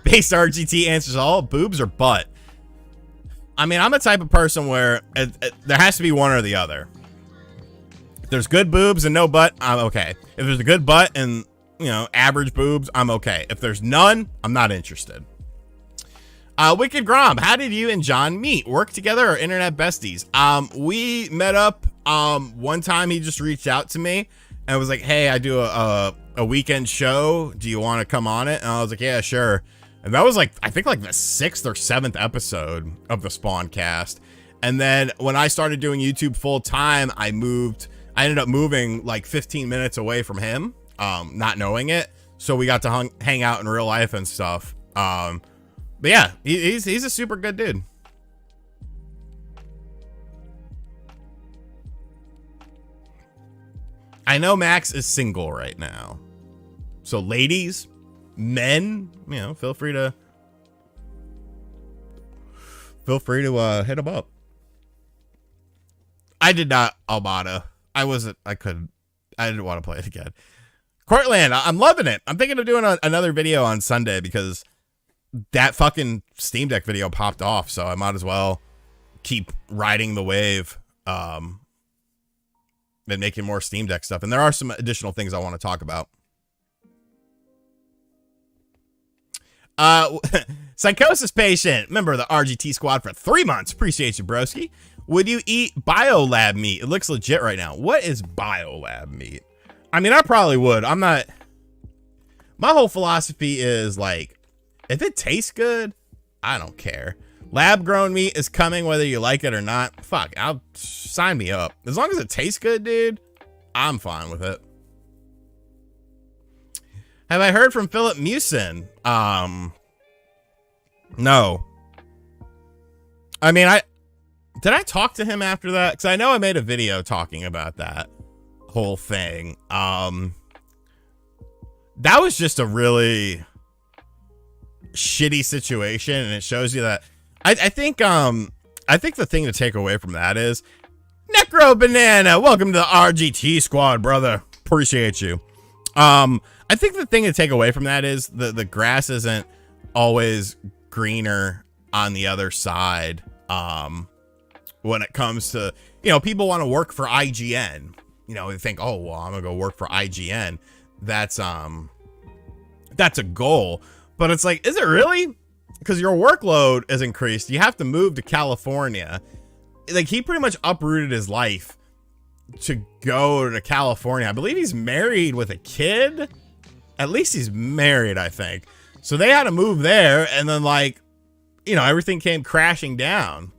Based RGT answers all. Boobs or butt? I mean, I'm the type of person where there has to be one or the other. If there's good boobs and no butt, I'm okay. If there's a good butt and, average boobs, I'm okay. If there's none, I'm not interested. Wicked Grom, how did you and John meet? Work together or internet besties? We met up one time. He just reached out to me and was like, hey, I do a weekend show. Do you want to come on it? And I was like, yeah, sure. And that was I think the 6th or 7th episode of the Spawncast. And then when I started doing YouTube full time, I ended up moving 15 minutes away from him, not knowing it. So we got to hang out in real life and stuff. But yeah, he's a super good dude. I know Max is single right now. So ladies, men, feel free to hit him up. I did not Almada. I didn't want to play it again. Cortland, I'm loving it. I'm thinking of doing another video on Sunday because that fucking Steam Deck video popped off, so I might as well keep riding the wave and making more Steam Deck stuff. And there are some additional things I want to talk about. Psychosis Patient, member of the RGT squad for 3 months. Appreciate you, broski. Would you eat Biolab meat? It looks legit right now. What is Biolab meat? I mean, I probably would. My whole philosophy is if it tastes good, I don't care. Lab grown meat is coming whether you like it or not. Fuck, sign me up. As long as it tastes good, dude, I'm fine with it. Have I heard from Philip Mewson? No. I mean, did I talk to him after that? Because I know I made a video talking about that whole thing. That was just a really shitty situation, and it shows you that I think the thing to take away from that is Necro Banana, welcome to the RGT squad, brother. Appreciate you. I think the thing to take away from that is the grass isn't always greener on the other side. When it comes to, people want to work for IGN, they think, oh, well, I'm gonna go work for IGN. That's a goal, but it's is it really? Because your workload is increased. You have to move to California. He pretty much uprooted his life to go to California. I believe he's married with a kid. At least he's married, I think. So they had to move there, and then, like, you know, everything came crashing down.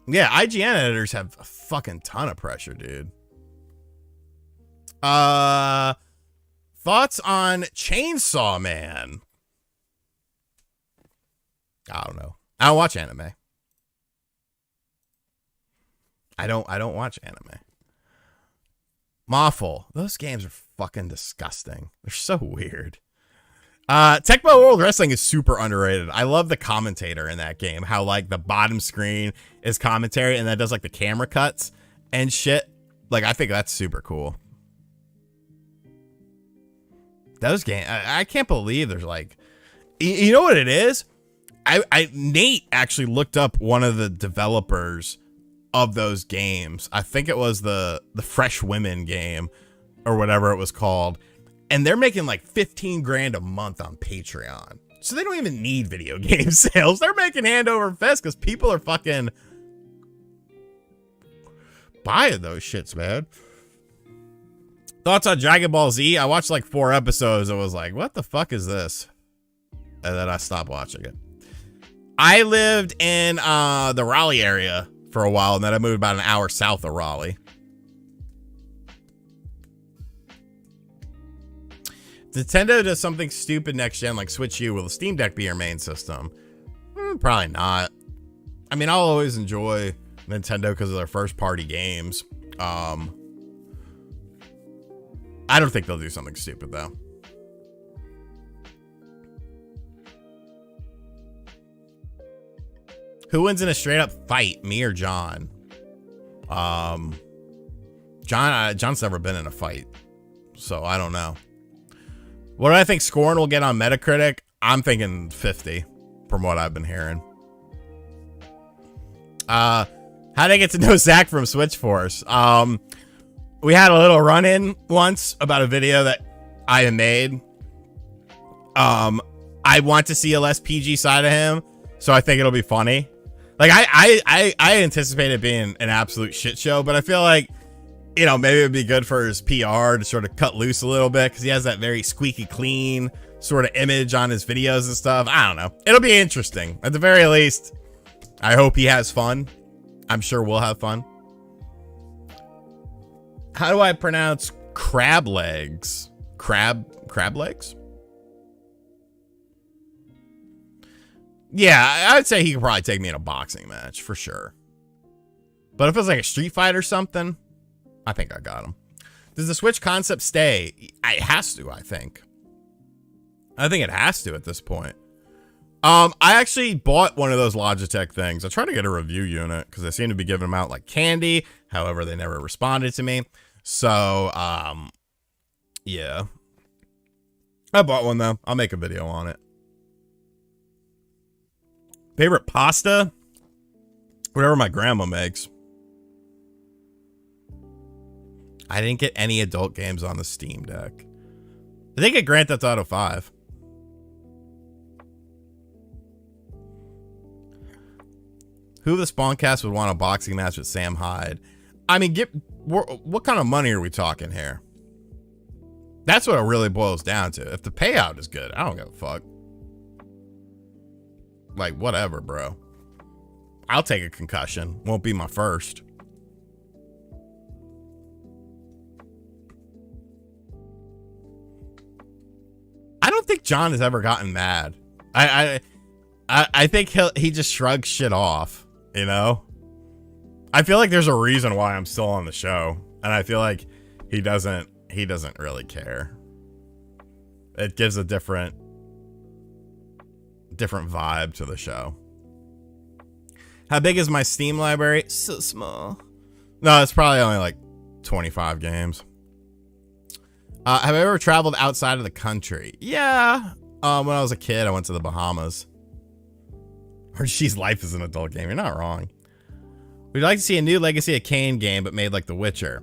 Yeah, IGN editors have a fucking ton of pressure, dude. Thoughts on Chainsaw Man? I don't know. I don't watch anime. I don't watch anime. Mawful. Those games are fucking disgusting. They're so weird. Tecmo World Wrestling is super underrated. I love the commentator in that game. How, like, the bottom screen is commentary and that does, like, the camera cuts and shit. Like, I think that's super cool. Those games, I can't believe there's, like, you know what it is? Nate actually looked up one of the developers of those games. I think it was the Fresh Women game or whatever it was called. And they're making like 15 grand a month on Patreon. So they don't even need video game sales. They're making hand over fist because people are fucking buying those shits, man. Thoughts on Dragon Ball Z? I watched like 4 episodes and was like, what the fuck is this? And then I stopped watching it. I lived in the Raleigh area for a while, and then I moved about an hour south of Raleigh. Nintendo does something stupid next gen like Switch U. Will the Steam Deck be your main system? Probably not. I mean, I'll always enjoy Nintendo because of their first party games. I don't think they'll do something stupid though. Who wins in a straight up fight, me or John? John's never been in a fight, so I don't know. What do I think Scorn will get on Metacritic? I'm thinking 50 from what I've been hearing. How did I get to know Zach from Switch Force? We had a little run-in once about a video that I had made. I want to see a less PG side of him, so I think it'll be funny. Like, I anticipate it being an absolute shit show, but I feel like, you know, maybe it'd be good for his PR to sort of cut loose a little bit because he has that very squeaky clean sort of image on his videos and stuff. I don't know. It'll be interesting. At the very least, I hope he has fun. I'm sure we'll have fun. How do I pronounce crab legs? Crab legs? Yeah, I'd say he could probably take me in a boxing match for sure. But if it was like a street fight or something, I think I got him. Does the Switch concept stay? It has to, I think. I think it has to at this point. I actually bought one of those Logitech things. I tried to get a review unit because they seem to be giving them out like candy. However, they never responded to me. So, yeah. I bought one though. I'll make a video on it. Favorite pasta? Whatever my grandma makes. I didn't get any adult games on the Steam Deck. I think I get Grand Theft Auto 5. Who the Spawncast would want a boxing match with Sam Hyde? I mean, what kind of money are we talking here? That's what it really boils down to. If the payout is good, I don't give a fuck. Like, whatever, bro. I'll take a concussion. Won't be my first. I don't think John has ever gotten mad. I think he just shrugs shit off, you know? I feel like there's a reason why I'm still on the show, and I feel like he doesn't really care. It gives a different vibe to the show. How big is my Steam library? So small. No, it's probably only like 25 games. Have I ever traveled outside of the country? Yeah. When I was a kid, I went to the Bahamas. Hershey's Life is an adult game. You're not wrong. We'd like to see a new Legacy of Kain game, but made like The Witcher.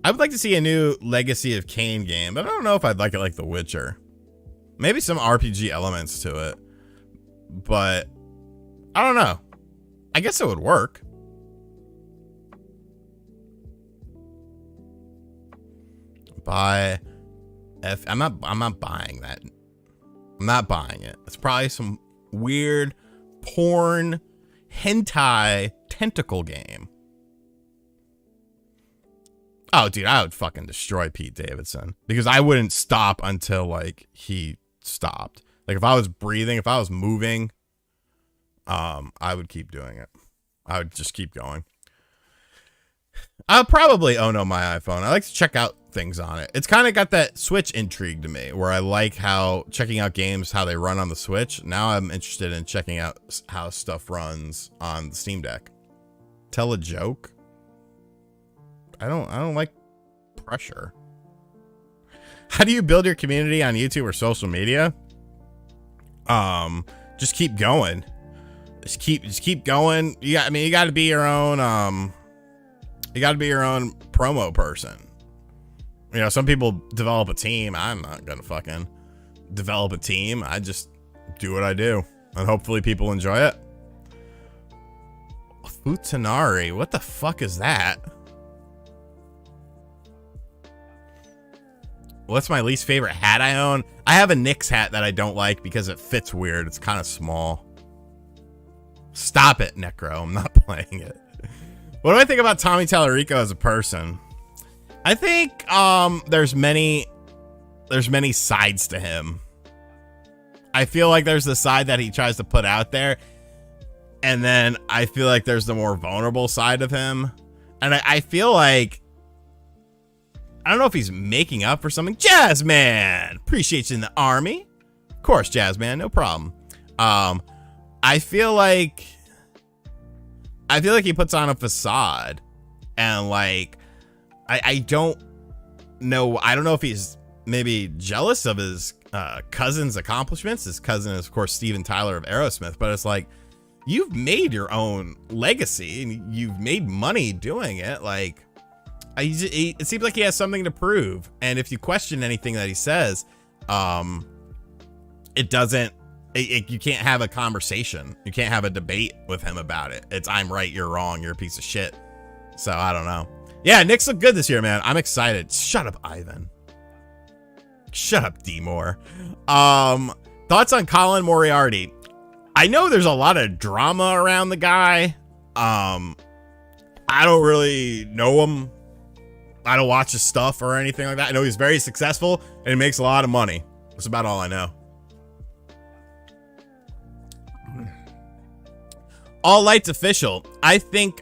I would like to see a new Legacy of Kain game, but I don't know if I'd like it like The Witcher. Maybe some RPG elements to it, but I don't know. I guess it would work. Buy I'm not buying that. I'm not buying it. It's probably some weird porn hentai tentacle game. Oh, dude, I would fucking destroy Pete Davidson because I wouldn't stop until like he stopped. Like if I was breathing, if I was moving, I would keep doing it. I would just keep going. I'll probably own my iPhone. I like to check out things on it. It's kind of got that Switch intrigue to me where I like how checking out games, how they run on the Switch. Now I'm interested in checking out how stuff runs on the Steam Deck. Tell a joke? I don't like pressure. How do you build your community on YouTube or social media? Just keep going. Just keep going. You got to be your own you got to be your own promo person. You know, some people develop a team. I'm not going to fucking develop a team. I just do what I do and hopefully people enjoy it. Futanari, what the fuck is that? What's my least favorite hat I own? I have a Knicks hat that I don't like because it fits weird. It's kind of small. Stop it, Necro. I'm not playing it. What do I think about Tommy Talarico as a person? I think there's many sides to him. I feel like there's the side that he tries to put out there, and then I feel like there's the more vulnerable side of him. And I feel like I don't know if he's making up for something. Jazzman, appreciate you in the army. Of course, Jazzman, no problem. I feel like he puts on a facade, and like I don't know. I don't know if he's maybe jealous of his cousin's accomplishments. His cousin is, of course, Steven Tyler of Aerosmith, but it's like you've made your own legacy and you've made money doing it. Like. It seems like he has something to prove, and if you question anything that he says, it doesn't. You can't have a conversation. You can't have a debate with him about it. It's I'm right, you're wrong, you're a piece of shit. So I don't know. Yeah, Knicks look good this year, man. I'm excited. Shut up, Ivan. Shut up, D-Moore. Thoughts on Colin Moriarty? I know there's a lot of drama around the guy. I don't really know him. I don't watch his stuff or anything like that. I know he's very successful and he makes a lot of money. That's about all I know. All Lights official. I think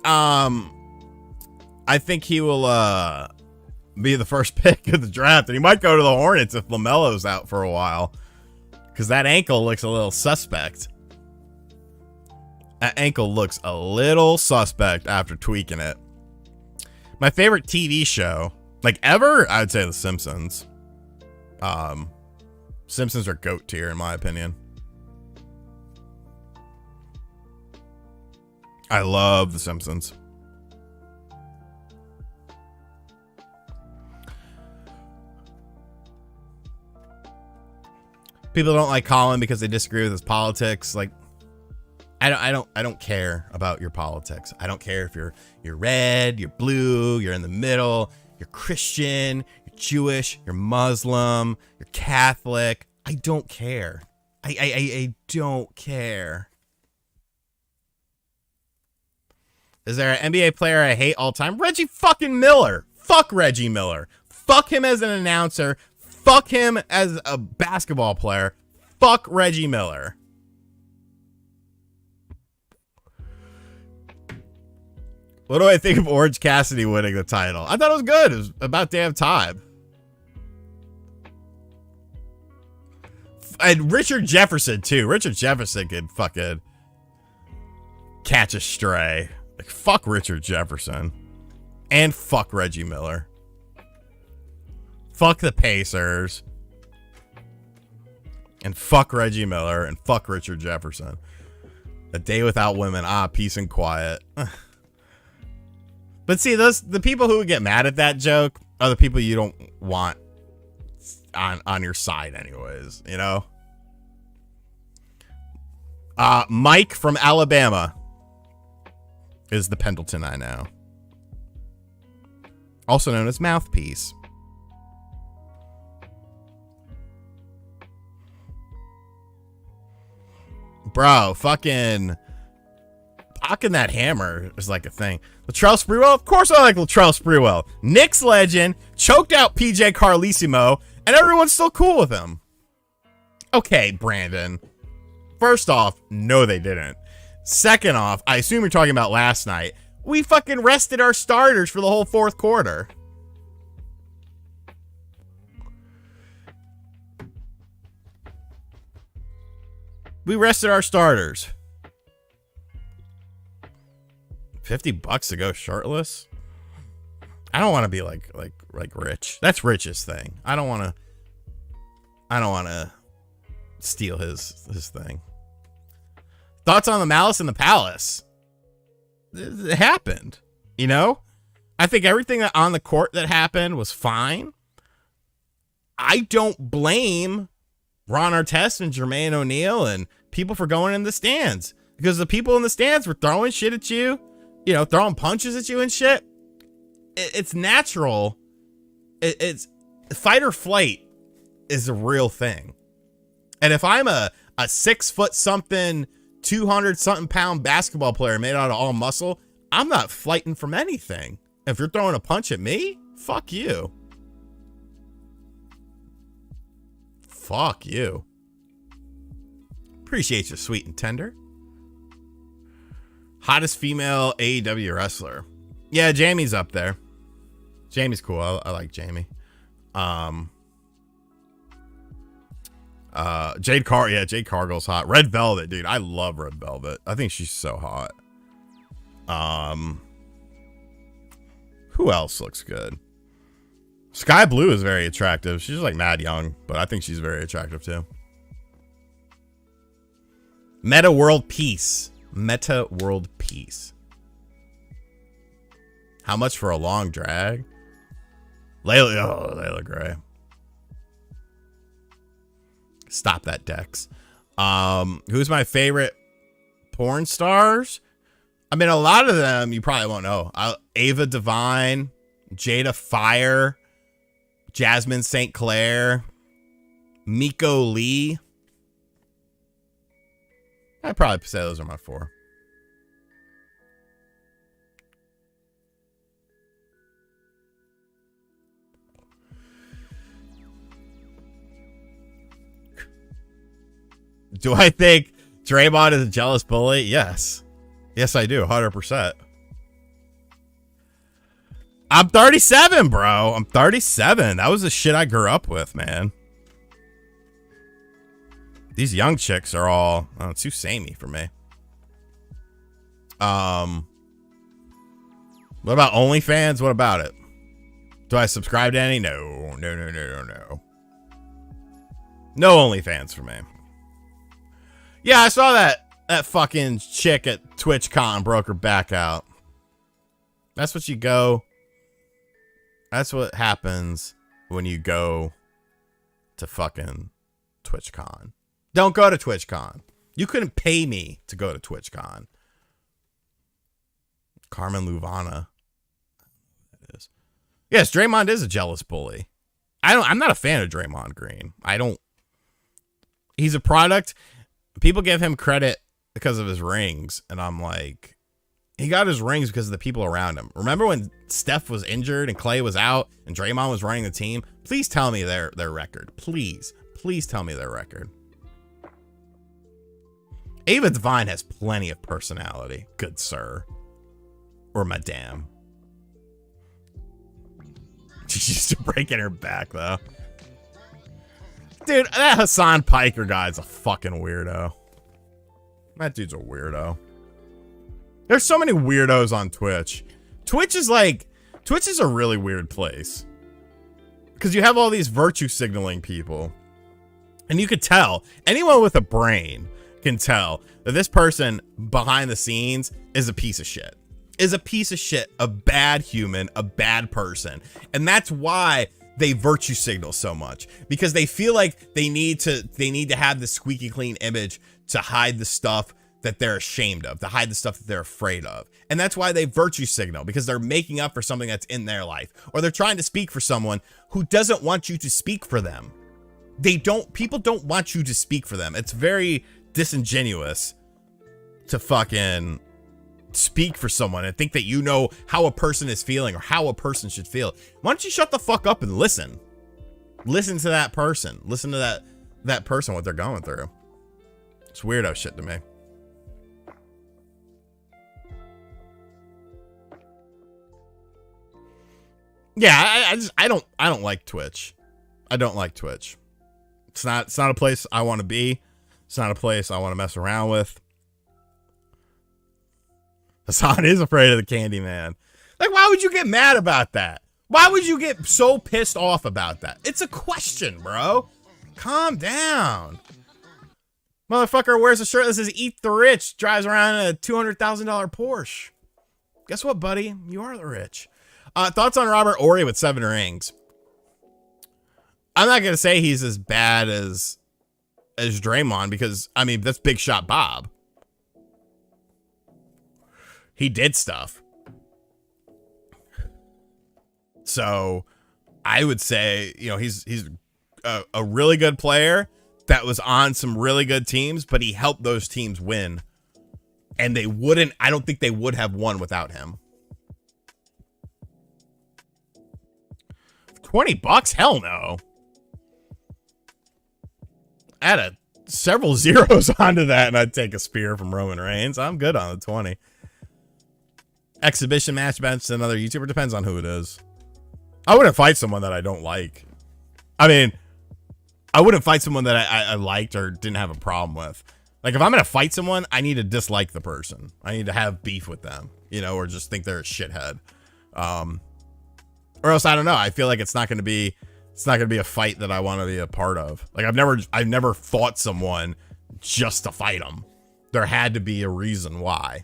he will be the first pick of the draft, and he might go to the Hornets if LaMelo's out for a while, because that ankle looks a little suspect. That ankle looks a little suspect after tweaking it. My favorite TV show, like ever, I would say The Simpsons. Simpsons are GOAT tier in my opinion. I love The Simpsons. People don't like Colin because they disagree with his politics. Like, I don't care about your politics. I don't care if you're red, you're blue, you're in the middle, you're Christian, you're Jewish, you're Muslim, you're Catholic. I don't care. I don't care. Is there an NBA player I hate all time? Reggie fucking Miller. Fuck Reggie Miller. Fuck him as an announcer. Fuck him as a basketball player. Fuck Reggie Miller. What do I think of Orange Cassidy winning the title? I thought it was good. It was about damn time. And Richard Jefferson, too. Richard Jefferson could fucking catch a stray. Like, fuck Richard Jefferson. And fuck Reggie Miller. Fuck the Pacers. And fuck Reggie Miller. And fuck Richard Jefferson. A day without women. Peace and quiet. But see, the people who would get mad at that joke are the people you don't want on your side anyways, you know? Mike from Alabama is the Pendleton I know. Also known as Mouthpiece. bro, fucking pocking that hammer is like a thing. Latrell Sprewell, of course I like Latrell Sprewell. Knicks legend, choked out PJ Carlesimo, and everyone's still cool with him. Okay, Brandon. First off, no they didn't. Second off, I assume you're talking about last night. We fucking rested our starters for the whole fourth quarter. We rested our starters. $50 to go shirtless? I don't want to be like Rich. That's Rich's thing. I don't want to steal his thing. Thoughts on the Malice in the Palace? It happened, you know? I think everything on the court that happened was fine. I don't blame Ron Artest and Jermaine O'Neal and people for going in the stands, because the people in the stands were throwing shit at you, you know, throwing punches at you and shit. It's natural. It's fight or flight is a real thing. And if I'm a 6 foot something, 200 something pound basketball player made out of all muscle, I'm not fighting from anything. If you're throwing a punch at me, fuck you. Fuck you. Appreciate you, sweet and tender. Hottest female AEW wrestler. Yeah, Jamie's up there. Jamie's cool. I like Jamie. Jade Cargill's hot. Red Velvet, dude. I love Red Velvet. I think she's so hot. Who else looks good? Sky Blue is very attractive. She's like mad young, but I think she's very attractive too. Meta World Peace. Meta World Peace. How much for a long drag? Layla Gray. Stop that, Dex. Who's my favorite porn stars? I mean, a lot of them you probably won't know. Ava Devine, Jada Fire, Jasmine St. Clair, Miko Lee. I'd probably say those are my 4. Do I think Draymond is a jealous bully? Yes. Yes, I do. 100%. I'm 37, bro. I'm 37. That was the shit I grew up with, man. These young chicks are all too samey for me. What about OnlyFans? What about it? Do I subscribe to any? No. No OnlyFans for me. Yeah, I saw that fucking chick at TwitchCon broke her back out. That's what you go. That's what happens when you go to fucking TwitchCon. Don't go to TwitchCon. You couldn't pay me to go to TwitchCon. Carmen Luvana. That is. Yes, Draymond is a jealous bully. I'm not a fan of Draymond Green. He's a product. People give him credit because of his rings, and I'm like, he got his rings because of the people around him. Remember when Steph was injured and Clay was out and Draymond was running the team? Please tell me their record. Please tell me their record. Ava Devine has plenty of personality, good sir. Or madame. She's used to breaking her back, though. Dude, that Hassan Piker guy's a fucking weirdo. That dude's a weirdo. There's so many weirdos on Twitch. Twitch is a really weird place. Because you have all these virtue signaling people. And you could tell, anyone with a brain can tell that this person behind the scenes is a piece of shit. Is a piece of shit, a bad human, a bad person. And that's why they virtue signal so much, because they feel like they need to have the squeaky clean image to hide the stuff that they're ashamed of, to hide the stuff that they're afraid of. And that's why they virtue signal, because they're making up for something that's in their life, or they're trying to speak for someone who doesn't want you to speak for them. People don't want you to speak for them. It's very disingenuous to fucking speak for someone and think that you know how a person is feeling or how a person should feel. Why don't you shut the fuck up and listen? Listen to that person. Listen to that person, what they're going through. It's weirdo shit to me. Yeah, I don't like Twitch. I don't like Twitch. It's not a place I want to be. It's not a place I want to mess around with. Hassan is afraid of the Candyman. Like, why would you get mad about that? Why would you get so pissed off about that? It's a question, bro. Calm down. Motherfucker wears a shirt that says "Eat the Rich," drives around in a $200,000 Porsche. Guess what, buddy? You are the rich. Thoughts on Robert Horry with 7 rings? I'm not gonna say he's as bad as Draymond because I mean that's Big Shot Bob. He did stuff. So I would say, you know, he's a really good player that was on some really good teams, but he helped those teams win. And I don't think they would have won without him. $20? Hell no. Add several zeros onto that and I'd take a spear from Roman Reigns. I'm good on the 20. Exhibition match bench to another YouTuber. Depends on who it is. I wouldn't fight someone that I don't like. I mean, I wouldn't fight someone that I liked or didn't have a problem with. Like, if I'm going to fight someone, I need to dislike the person. I need to have beef with them, you know, or just think they're a shithead. Or else, I don't know. I feel like it's not going to be a fight that I want to be a part of. Like, I've never fought someone just to fight them. There had to be a reason why.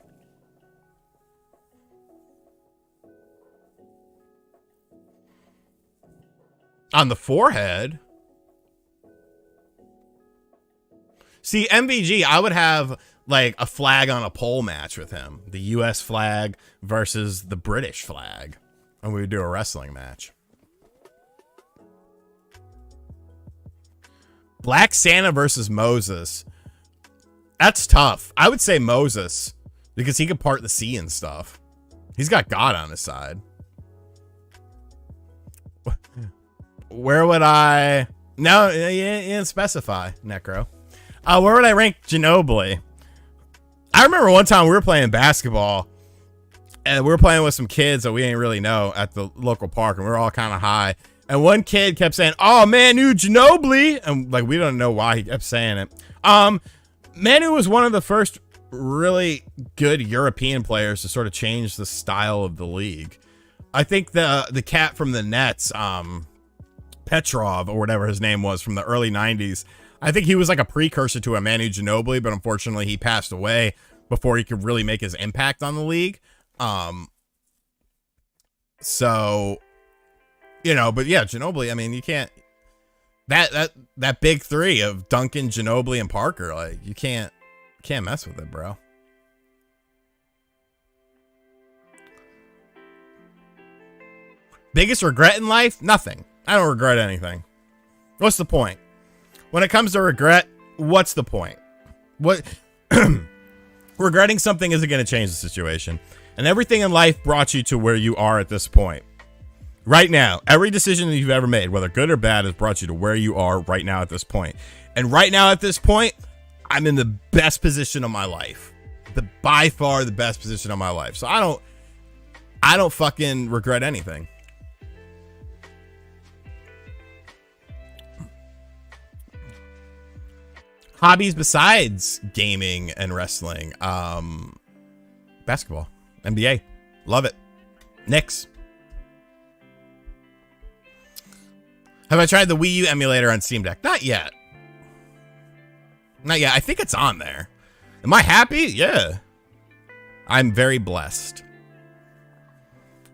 On the forehead. See, MVG, I would have like a flag on a pole match with him. The US flag versus the British flag. And we would do a wrestling match. Black Santa versus Moses. That's tough. I would say Moses because he could part the sea and stuff. He's got God on his side. Where would I... No, you didn't specify, Necro. Where would I rank Ginobili? I remember one time we were playing basketball, and we were playing with some kids that we didn't really know at the local park, and we were all kind of high. And one kid kept saying, "Oh, Manu Ginobili," and like we don't know why he kept saying it. Manu was one of the first really good European players to sort of change the style of the league. I think the cat from the Nets, Petrov or whatever his name was from the early 90s. I think he was like a precursor to a Manu Ginobili, but unfortunately he passed away before he could really make his impact on the league. So, you know, but yeah, Ginobili, I mean, you can't, that big three of Duncan, Ginobili, and Parker, like you can't mess with it, bro. Biggest regret in life? Nothing. I don't regret anything. What's the point? When it comes to regret, what's the point? What regretting something isn't going to change the situation. And everything in life brought you to where you are at this point. Right now, every decision that you've ever made, whether good or bad, has brought you to where you are right now at this point. And right now at this point, I'm in the best position of my life. By far the best position of my life. So I don't fucking regret anything. Hobbies besides gaming and wrestling. Basketball. NBA. Love it. Knicks. Have I tried the Wii U emulator on Steam Deck? Not yet. Not yet. I think it's on there. Am I happy? Yeah. I'm very blessed.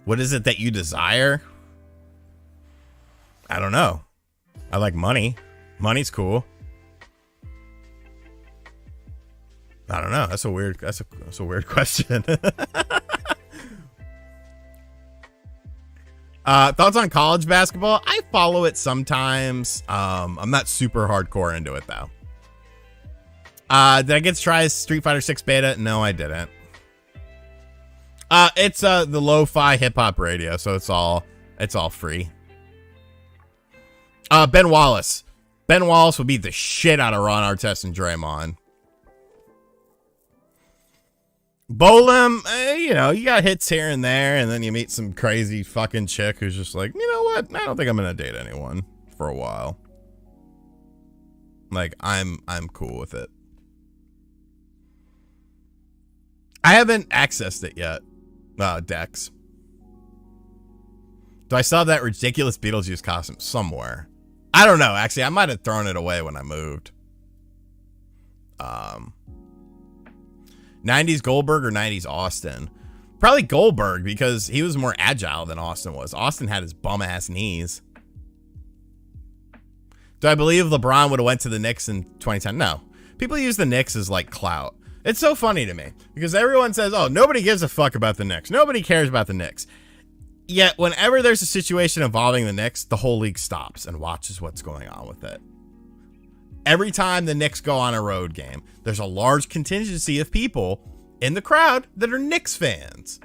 What is it that you desire? I don't know. I like money. Money's cool. I don't know. That's a weird question. Thoughts on college basketball? I follow it sometimes. I'm not super hardcore into it though. Did I get to try Street Fighter 6 beta? No, I didn't. It's the lo-fi hip-hop radio, so it's all free. Ben Wallace. Ben Wallace will beat the shit out of Ron Artest and Draymond. Bolem, you know, you got hits here and there, and then you meet some crazy fucking chick who's just like, you know what? I don't think I'm gonna date anyone for a while. Like, I'm cool with it. I haven't accessed it yet. Dex. Do I still have that ridiculous Beetlejuice costume somewhere? I don't know. Actually, I might have thrown it away when I moved. 90s Goldberg or 90s Austin? Probably Goldberg, because he was more agile than Austin was. Austin had his bum ass knees. Do I believe LeBron would have went to the Knicks in 2010? No. People use the Knicks as like clout. It's so funny to me because everyone says, oh, nobody gives a fuck about the Knicks. Nobody cares about the Knicks. Yet whenever there's a situation involving the Knicks, the whole league stops and watches what's going on with it. Every time the Knicks go on a road game, there's a large contingency of people in the crowd that are Knicks fans.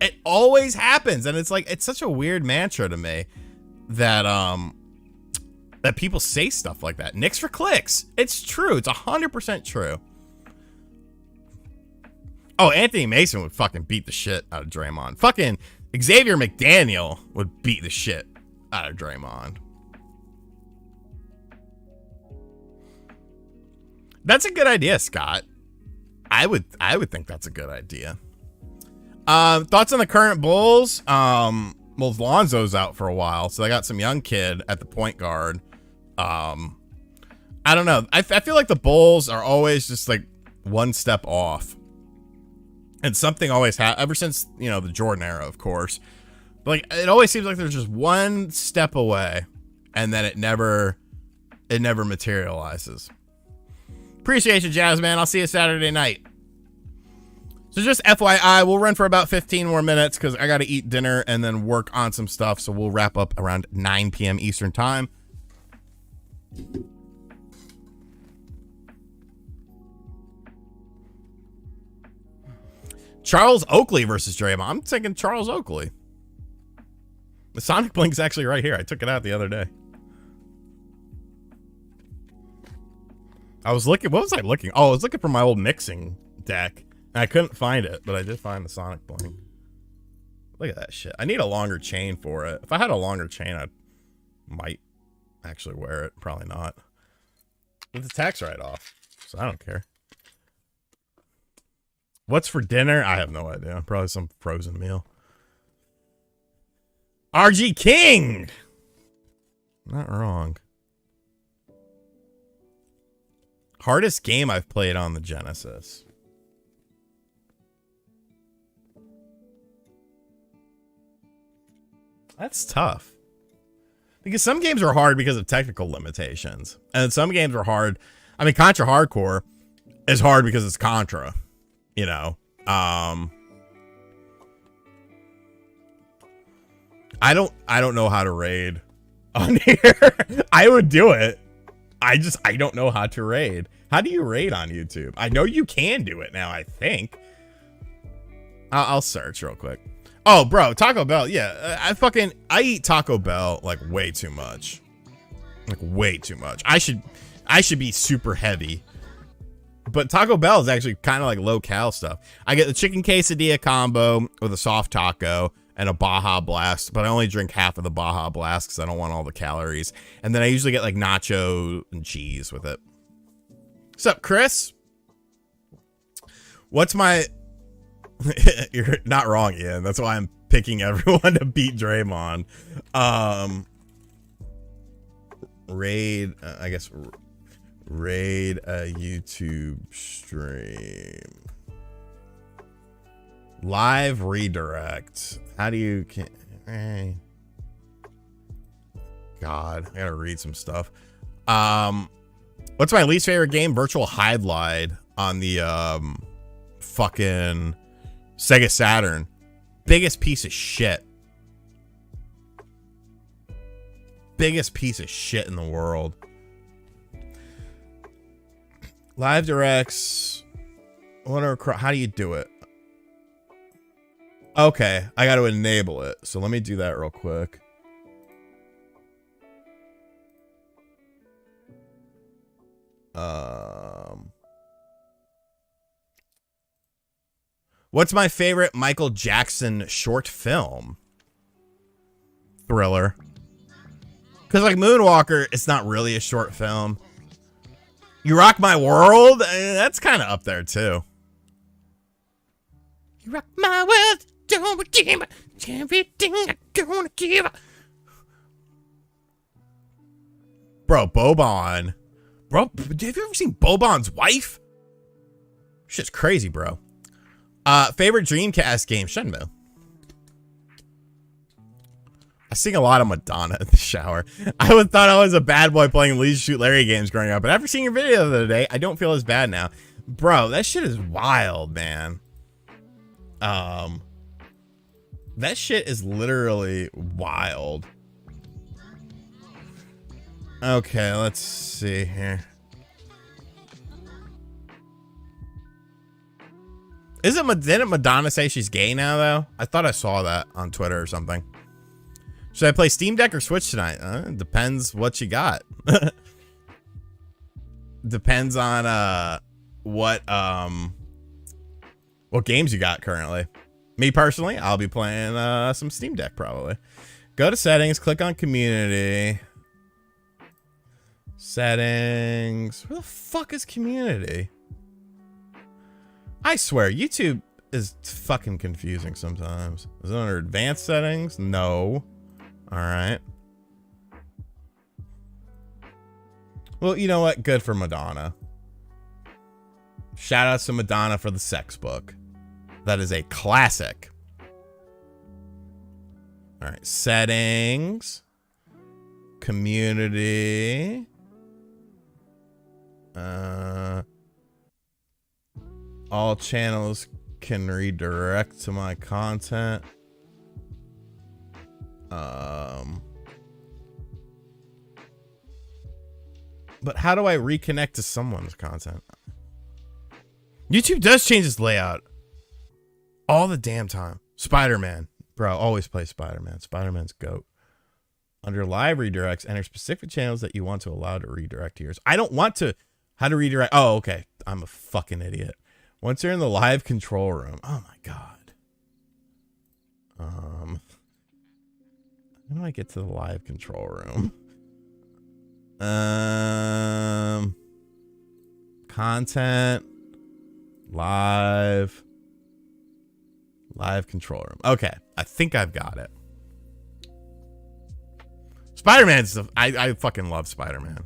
It always happens. And it's like, it's such a weird mantra to me that, that people say stuff like that. Knicks for clicks. It's true. It's 100% true. Oh, Anthony Mason would fucking beat the shit out of Draymond. Fucking Xavier McDaniel would beat the shit out of Draymond. That's a good idea, Scott. I would think that's a good idea. Thoughts on the current Bulls? Well, Lonzo's out for a while, so they got some young kid at the point guard. I don't know. I feel like the Bulls are always just like one step off. And something always ever since, you know, the Jordan era, of course. But like, it always seems like there's just one step away, and then it never materializes. Appreciate you, Jazz Man. I'll see you Saturday night. So just FYI, we'll run for about 15 more minutes because I got to eat dinner and then work on some stuff. So we'll wrap up around 9 p.m. Eastern time. Charles Oakley versus Draymond. I'm thinking Charles Oakley. The Sonic Blink's actually right here. I took it out the other day. I was looking. What was I looking? Oh, I was looking for my old mixing deck. And I couldn't find it, but I did find the Sonic Blink. Look at that shit. I need a longer chain for it. If I had a longer chain, I might actually wear it. Probably not. But the tax write-off, so I don't care. What's for dinner? I have no idea. Probably some frozen meal. RG King! Not wrong. Hardest game I've played on the Genesis. That's tough. Because some games are hard because of technical limitations. And some games are hard. I mean, Contra Hardcore is hard because it's Contra. You know, I don't know how to raid on here. I would do it. I don't know how to raid. How do you raid on YouTube? I know you can do it now, I think. I'll search real quick. Oh, bro, Taco Bell. Yeah, I eat Taco Bell like way too much. Like way too much. I should be super heavy. But Taco Bell is actually kind of like low-cal stuff. I get the chicken quesadilla combo with a soft taco and a Baja Blast, but I only drink half of the Baja Blast because I don't want all the calories. And then I usually get like nacho and cheese with it. What's up, Chris? What's my... You're not wrong, Ian. That's why I'm picking everyone to beat Draymond. Raid, I guess... Raid a YouTube stream. Live redirect. How do you... God, I gotta read some stuff. What's my least favorite game? Virtual Hide on the fucking Sega Saturn. Biggest piece of shit. Biggest piece of shit in the world. Live directs. How do you do it? Okay, I got to enable it. So let me do that real quick. What's my favorite Michael Jackson short film? Thriller. Because like Moonwalker, it's not really a short film. You Rock My World? That's kind of up there too. You rock my world, don't give up everything I'm gonna give up. Bro, Bobon. Bro, have you ever seen Bobon's wife? Shit's crazy, bro. Favorite Dreamcast game? Shenmue. I sing a lot of Madonna in the shower. I would thought I was a bad boy playing Leisure Shoot Larry games growing up, but after seeing your video the other day, I don't feel as bad now. Bro, that shit is wild, man. That shit is literally wild. Okay, let's see here. Didn't Madonna say she's gay now, though? I thought I saw that on Twitter or something. Should I play Steam Deck or Switch tonight? Depends what you got. Depends on what games you got currently. Me personally, I'll be playing some Steam Deck probably. Go to settings, click on community. Settings. Where the fuck is community? I swear, YouTube is fucking confusing sometimes. Is it under advanced settings? No. All right. Well, you know what? Good for Madonna. Shout out to Madonna for the sex book. That is a classic. All right. Settings. Community. All channels can redirect to my content. But how do I reconnect to someone's content? YouTube does change its layout all the damn time. Spider-Man. Bro, always play Spider-Man. Spider-Man's GOAT. Under live redirects, enter specific channels that you want to allow to redirect to yours. I don't want to. How to redirect? Oh, okay. I'm a fucking idiot. Once you're in the live control room. Oh my God. How do I get to the live control room? Content. Live control room. Okay. I think I've got it. Spider-Man's I fucking love Spider-Man.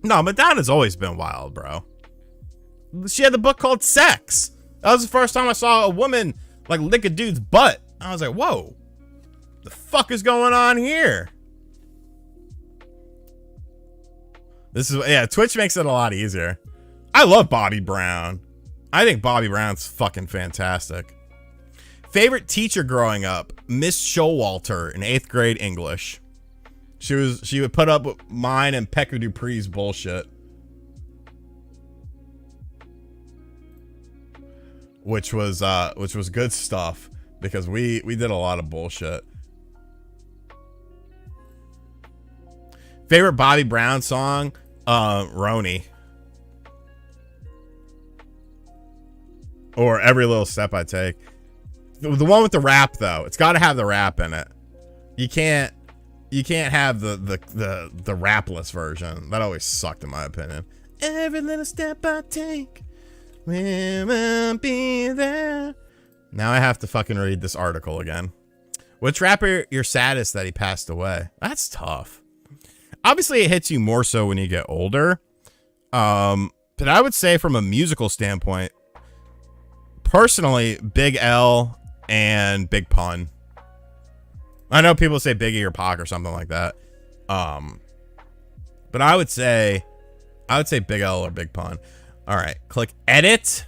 No, Madonna's always been wild, bro. She had the book called Sex. That was the first time I saw a woman like lick a dude's butt. I was like, whoa. The fuck is going on here? This is, yeah, Twitch makes it a lot easier. I love Bobby Brown. I think Bobby Brown's fucking fantastic. Favorite teacher growing up, Miss Showalter in 8th grade English. She would put up with mine and Pekka Dupree's bullshit. Which was good stuff because we did a lot of bullshit. Favorite Bobby Brown song, Roni. Or Every Little Step I Take. The one with the rap though, it's got to have the rap in it. You can't have the rapless version. That always sucked in my opinion. Every little step I take, we will be there. Now I have to fucking read this article again. Which rapper you're saddest that he passed away? That's tough. Obviously it hits you more so when you get older. But I would say from a musical standpoint, personally, Big L and Big Pun. I know people say Biggie or Pac or something like that. But I would say Big L or Big Pun. All right, click edit.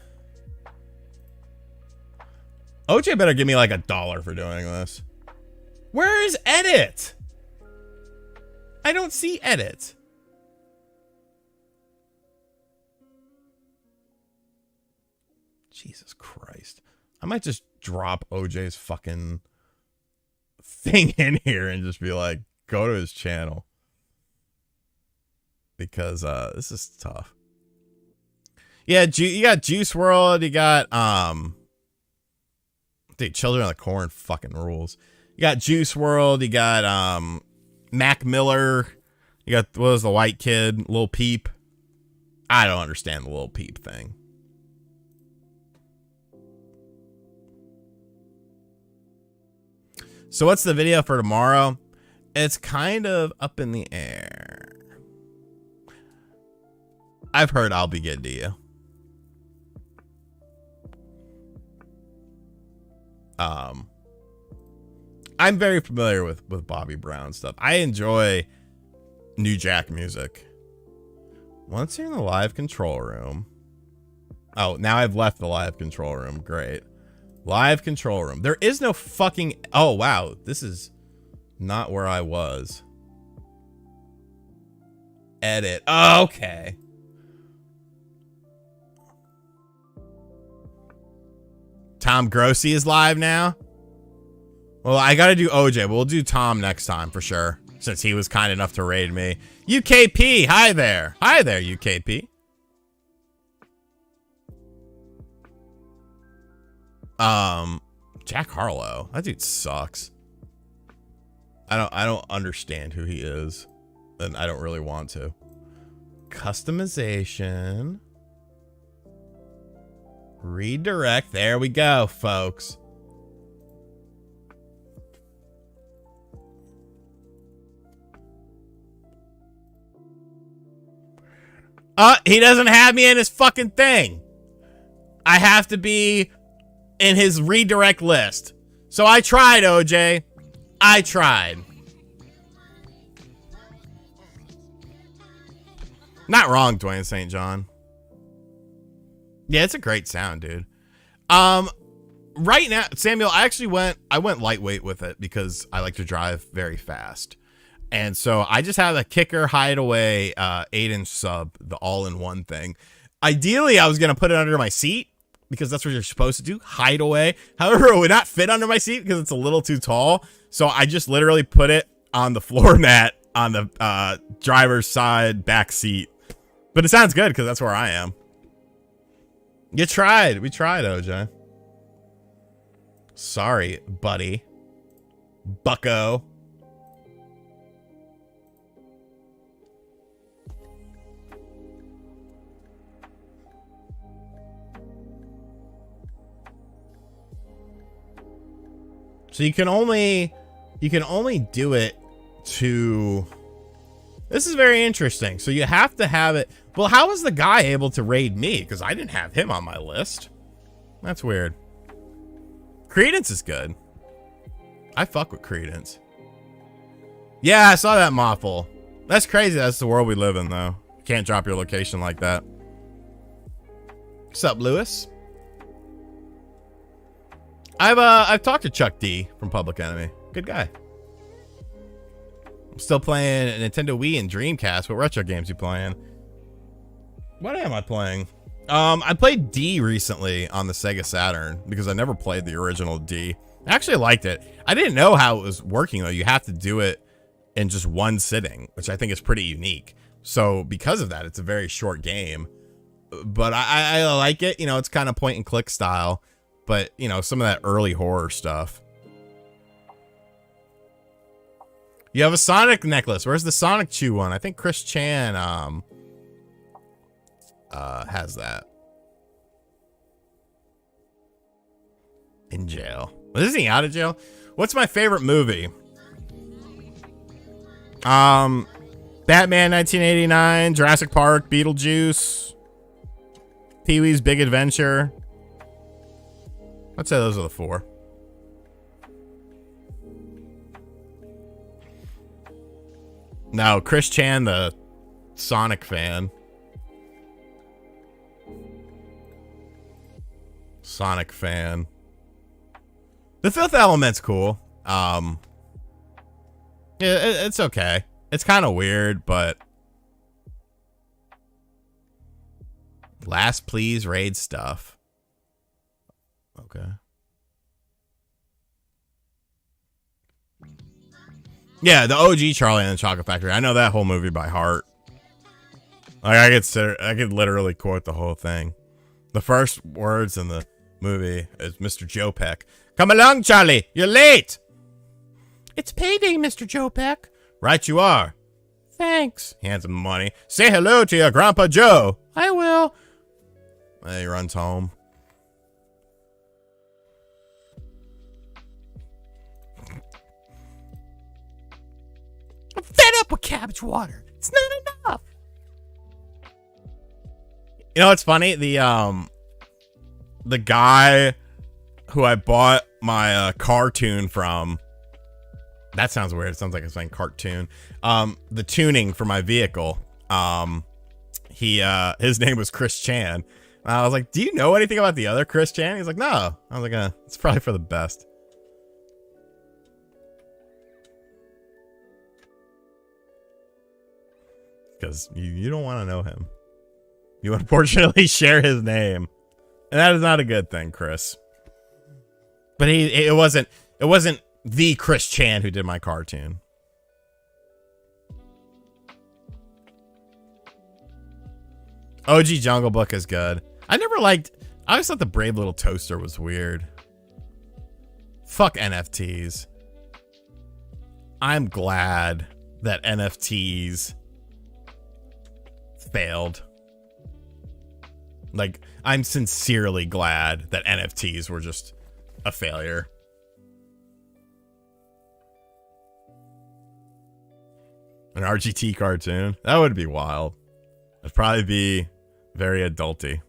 OJ better give me like $1 for doing this. Where is edit? I don't see edit. Jesus Christ. I might just drop OJ's fucking thing in here and just be like, go to his channel. Because this is tough. Yeah, you got Juice WRLD, you got dude, Children of the Corn fucking rules. You got Juice WRLD, you got Mac Miller, you got, what was the white kid, Lil Peep. I don't understand the Lil Peep thing. So what's the video for tomorrow? It's kind of up in the air. I've heard I'll Be Good to You. I'm very familiar with Bobby Brown stuff. I enjoy New Jack music. Once you're in the live control room. Oh, now I've left the live control room. Great. Live control room. There is no fucking... Oh, wow. This is not where I was. Edit. Oh, okay. Tom Grossi is live now. Well, I gotta do OJ, but we'll do Tom next time for sure, since he was kind enough to raid me. UKP, hi there. Hi there, UKP. Jack Harlow. That dude sucks. I don't understand who he is, and I don't really want to. Customization. Redirect. There we go, folks. He doesn't have me in his fucking thing. I have to be in his redirect list. So I tried, OJ. I tried. Not wrong, Dwayne St. John. Yeah, it's a great sound, dude. Right now, Samuel, I went lightweight with it because I like to drive very fast. And so I just have a Kicker Hideaway 8-inch sub, the all-in-one thing. Ideally, I was going to put it under my seat because that's what you're supposed to do, Hideaway. However, it would not fit under my seat because it's a little too tall. So I just literally put it on the floor mat on the driver's side back seat. But it sounds good because that's where I am. You tried. We tried, OJ. Sorry, buddy. Bucko. So you can only do it to... This is very interesting. So you have to have it... Well, how was the guy able to raid me? Because I didn't have him on my list. That's weird. Credence is good. I fuck with Credence. Yeah, I saw that Moffle. That's crazy. That's the world we live in, though. Can't drop your location like that. What's up, Lewis? I've talked to Chuck D from Public Enemy. Good guy. I'm still playing Nintendo Wii and Dreamcast. What retro games you playing? What am I playing? I played D recently on the Sega Saturn because I never played the original D. I actually liked it. I didn't know how it was working though. You have to do it in just one sitting, which I think is pretty unique. So because of that, it's a very short game. But I like it. You know, it's kind of point and click style. But, you know, some of that early horror stuff. You have a Sonic necklace. Where's the Sonic Chew one? I think Chris Chan has that. In jail. Isn't he out of jail? What's my favorite movie? Batman 1989, Jurassic Park, Beetlejuice, Pee-wee's Big Adventure. I'd say those are the four. No, Chris Chan, the Sonic fan. Sonic fan. The Fifth Element's cool. Yeah, it's okay. It's kind of weird, but Last Please raid stuff. Okay. Yeah, the OG Charlie and the Chocolate Factory. I know that whole movie by heart. Like I could literally quote the whole thing. The first words in the movie is Mr. Joe Peck. Come along, Charlie. You're late. It's payday, Mr. Joe Peck. Right you are. Thanks. He hands him money. Say hello to your Grandpa Joe. I will. And he runs home. I'm fed up with cabbage water. It's not enough. You know what's funny? The guy who I bought my cartoon from. That sounds weird. It sounds like I'm saying cartoon. The tuning for my vehicle. His name was Chris Chan. I was like, do you know anything about the other Chris Chan? He's like, no. I was like, it's probably for the best. Because you don't want to know him. You unfortunately share his name. And that is not a good thing, Chris. But it wasn't the Chris Chan who did my cartoon. OG Jungle Book is good. I always thought the Brave Little Toaster was weird. Fuck NFTs. I'm glad that NFTs failed. Like, I'm sincerely glad that NFTs were just a failure. An RGT cartoon? That would be wild. It'd probably be very adulty.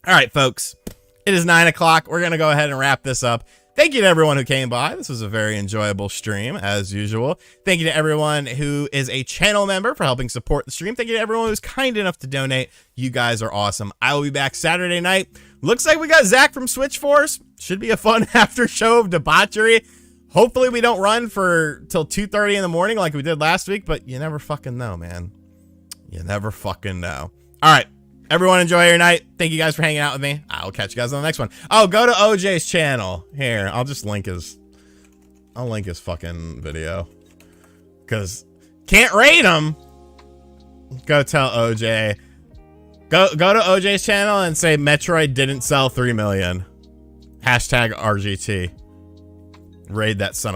All right, folks. It is 9 o'clock. We're going to go ahead and wrap this up. Thank you to everyone who came by. This was a very enjoyable stream, as usual. Thank you to everyone who is a channel member for helping support the stream. Thank you to everyone who's kind enough to donate. You guys are awesome. I will be back Saturday night. Looks like we got Zach from Switch Force. Should be a fun after show of debauchery. Hopefully we don't run till 2:30 in the morning like we did last week, but you never fucking know, man. You never fucking know. All right. Everyone enjoy your night. Thank you guys for hanging out with me. I'll catch you guys on the next one. Oh, go to OJ's channel. Here, I'll link his fucking video. Cause can't rate him. Go tell OJ. Go to OJ's channel and say Metroid didn't sell 3 million. #RGT. Raid that son of